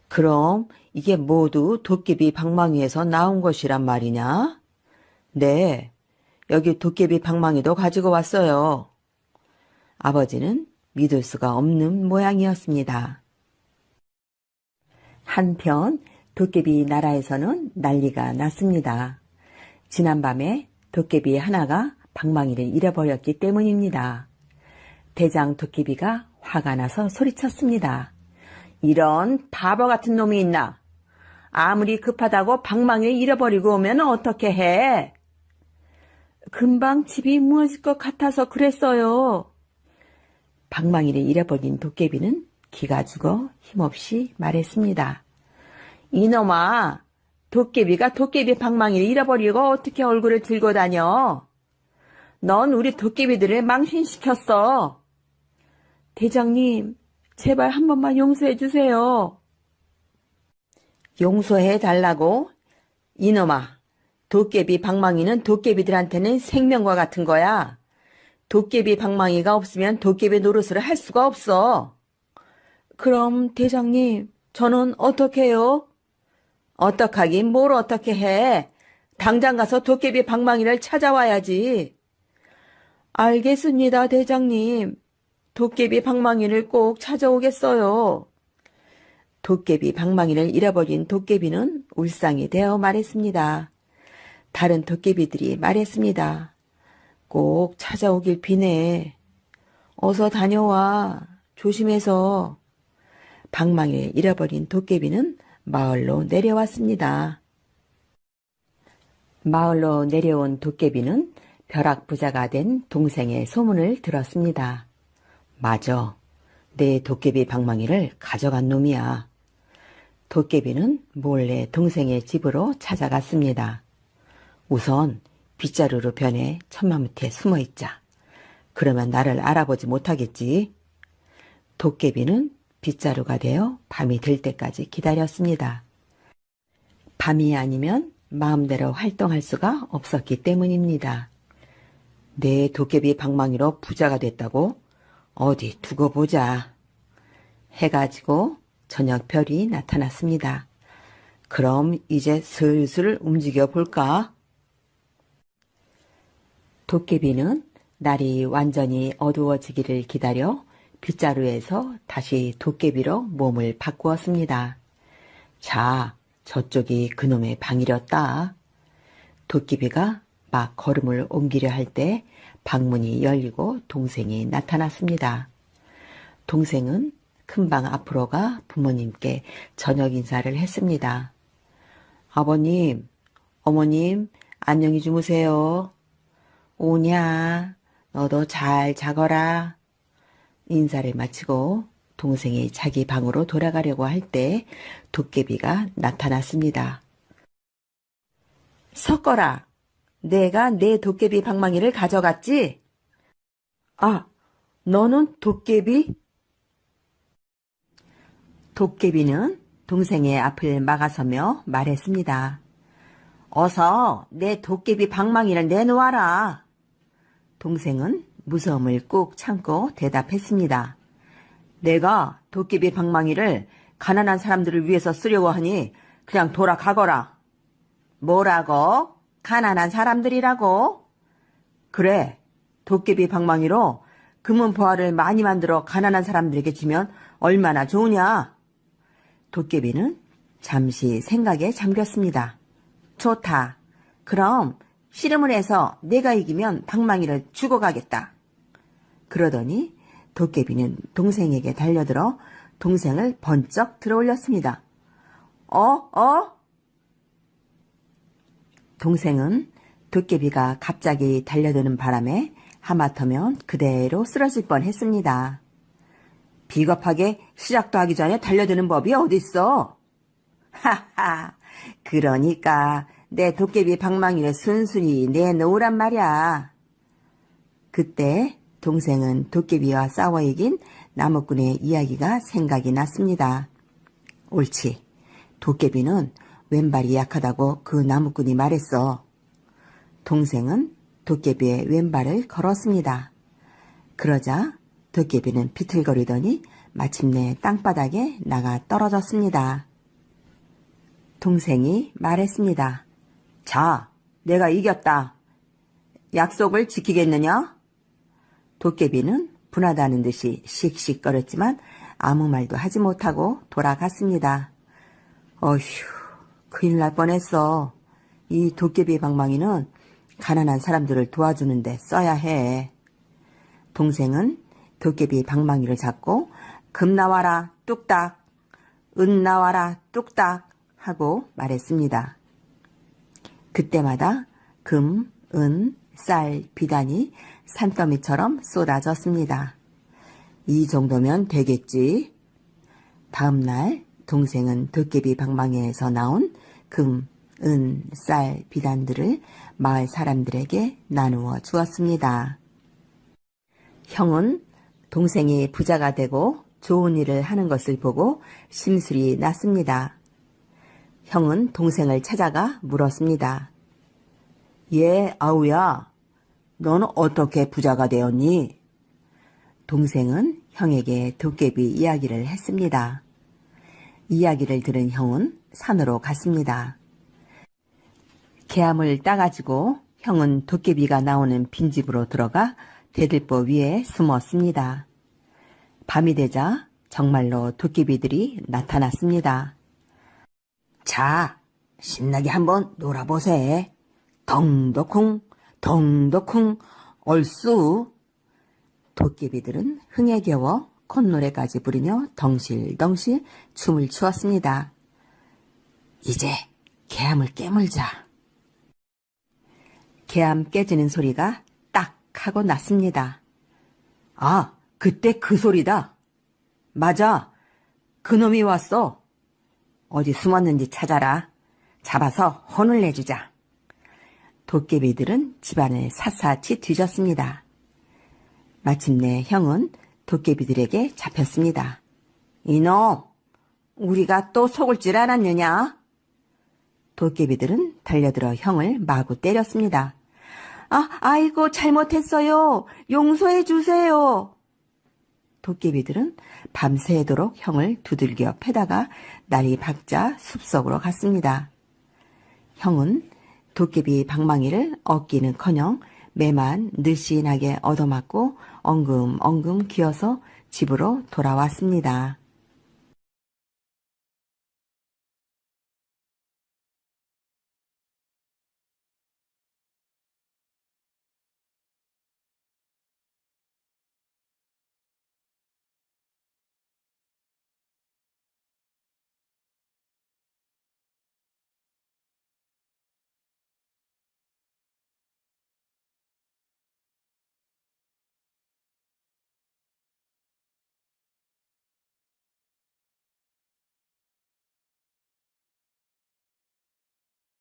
그럼 이게 모두 도깨비 방망이에서 나온 것이란 말이냐? 네, 여기 도깨비 방망이도 가지고 왔어요. 아버지는 믿을 수가 없는 모양이었습니다. 한편 도깨비 나라에서는 난리가 났습니다. 지난밤에 도깨비 하나가 방망이를 잃어버렸기 때문입니다. 대장 도깨비가 화가 나서 소리쳤습니다. 이런 바보 같은 놈이 있나? 아무리 급하다고 방망이를 잃어버리고 오면 어떻게 해? 금방 집이 무너질 것 같아서 그랬어요. 방망이를 잃어버린 도깨비는 기가 죽어 힘없이 말했습니다. 이놈아, 도깨비가 도깨비 방망이를 잃어버리고 어떻게 얼굴을 들고 다녀? 넌 우리 도깨비들을 망신시켰어. 대장님, 제발 한 번만 용서해 주세요. 용서해 달라고? 이놈아, 도깨비 방망이는 도깨비들한테는 생명과 같은 거야. 도깨비 방망이가 없으면 도깨비 노릇을 할 수가 없어. 그럼 대장님, 저는 어떻게 해요? 어떡하긴 뭘 어떻게 해. 당장 가서 도깨비 방망이를 찾아와야지. 알겠습니다, 대장님. 도깨비 방망이를 꼭 찾아오겠어요. 도깨비 방망이를 잃어버린 도깨비는 울상이 되어 말했습니다. 다른 도깨비들이 말했습니다. 꼭 찾아오길 비네. 어서 다녀와. 조심해서. 방망이를 잃어버린 도깨비는 마을로 내려왔습니다. 마을로 내려온 도깨비는 벼락부자가 된 동생의 소문을 들었습니다. 맞아. 내 도깨비 방망이를 가져간 놈이야. 도깨비는 몰래 동생의 집으로 찾아갔습니다. 우선 빗자루로 변해 천마밑에 숨어있자. 그러면 나를 알아보지 못하겠지. 도깨비는 빗자루가 되어 밤이 들 때까지 기다렸습니다. 밤이 아니면 마음대로 활동할 수가 없었기 때문입니다. 내 도깨비 방망이로 부자가 됐다고? 어디 두고 보자. 해가 지고 저녁 별이 나타났습니다. 그럼 이제 슬슬 움직여 볼까? 도깨비는 날이 완전히 어두워지기를 기다려 빗자루에서 다시 도깨비로 몸을 바꾸었습니다. 자, 저쪽이 그놈의 방이렸다. 도깨비가 막 걸음을 옮기려 할 때 방문이 열리고 동생이 나타났습니다. 동생은 큰방 앞으로 가 부모님께 저녁 인사를 했습니다. 아버님, 어머님, 안녕히 주무세요. 오냐, 너도 잘 자거라. 인사를 마치고 동생이 자기 방으로 돌아가려고 할 때 도깨비가 나타났습니다. 섞어라. 내가 내 도깨비 방망이를 가져갔지? 아, 너는 도깨비? 도깨비는 동생의 앞을 막아서며 말했습니다. 어서 내 도깨비 방망이를 내놓아라. 동생은 무서움을 꾹 참고 대답했습니다. 내가 도깨비 방망이를 가난한 사람들을 위해서 쓰려고 하니 그냥 돌아가거라. 뭐라고? 가난한 사람들이라고? 그래, 도깨비 방망이로 금은 보화를 많이 만들어 가난한 사람들에게 주면 얼마나 좋으냐? 도깨비는 잠시 생각에 잠겼습니다. 좋다. 그럼 씨름을 해서 내가 이기면 방망이를 주고 가겠다. 그러더니 도깨비는 동생에게 달려들어 동생을 번쩍 들어올렸습니다. 동생은 도깨비가 갑자기 달려드는 바람에 하마터면 그대로 쓰러질 뻔했습니다. 비겁하게 시작도 하기 전에 달려드는 법이 어딨어? 하하, 그러니까 내 도깨비 방망이를 순순히 내놓으란 말이야. 그때 동생은 도깨비와 싸워 이긴 나무꾼의 이야기가 생각이 났습니다. 옳지. 도깨비는 왼발이 약하다고 그 나무꾼이 말했어. 동생은 도깨비의 왼발을 걸었습니다. 그러자 도깨비는 비틀거리더니 마침내 땅바닥에 나가 떨어졌습니다. 동생이 말했습니다. 자, 내가 이겼다. 약속을 지키겠느냐? 도깨비는 분하다는 듯이 씩씩거렸지만 아무 말도 하지 못하고 돌아갔습니다. 어휴, 큰일 날 뻔했어. 이 도깨비 방망이는 가난한 사람들을 도와주는데 써야 해. 동생은 도깨비 방망이를 잡고 금 나와라 뚝딱, 은 나와라 뚝딱 하고 말했습니다. 그때마다 금, 은, 쌀, 비단이 산더미처럼 쏟아졌습니다. 이 정도면 되겠지. 다음 날 동생은 도깨비 방망이에서 나온 금, 은, 쌀, 비단들을 마을 사람들에게 나누어 주었습니다. 형은 동생이 부자가 되고 좋은 일을 하는 것을 보고 심술이 났습니다. 형은 동생을 찾아가 물었습니다. 예, 아우야, 너는 어떻게 부자가 되었니? 동생은 형에게 도깨비 이야기를 했습니다. 이야기를 들은 형은 산으로 갔습니다. 개암을 따가지고 형은 도깨비가 나오는 빈집으로 들어가 대들보 위에 숨었습니다. 밤이 되자 정말로 도깨비들이 나타났습니다. 자, 신나게 한번 놀아보세. 덩덕쿵, 덩덕쿵, 얼쑤. 도깨비들은 흥에 겨워 콧노래까지 부리며 덩실덩실 춤을 추었습니다. 이제 개암을 깨물자. 개암 깨지는 소리가 딱 하고 났습니다. 아, 그때 그 소리다. 맞아, 그놈이 왔어. 어디 숨었는지 찾아라. 잡아서 혼을 내주자. 도깨비들은 집안을 샅샅이 뒤졌습니다. 마침내 형은 도깨비들에게 잡혔습니다. 이놈, 우리가 또 속을 줄 알았느냐? 도깨비들은 달려들어 형을 마구 때렸습니다. 아이고, 잘못했어요. 용서해 주세요. 도깨비들은 밤새도록 형을 두들겨 패다가 날이 밝자 숲속으로 갔습니다. 형은 도깨비 방망이를 얻기는커녕 매만 늘씬하게 얻어맞고 엉금엉금 기어서 집으로 돌아왔습니다.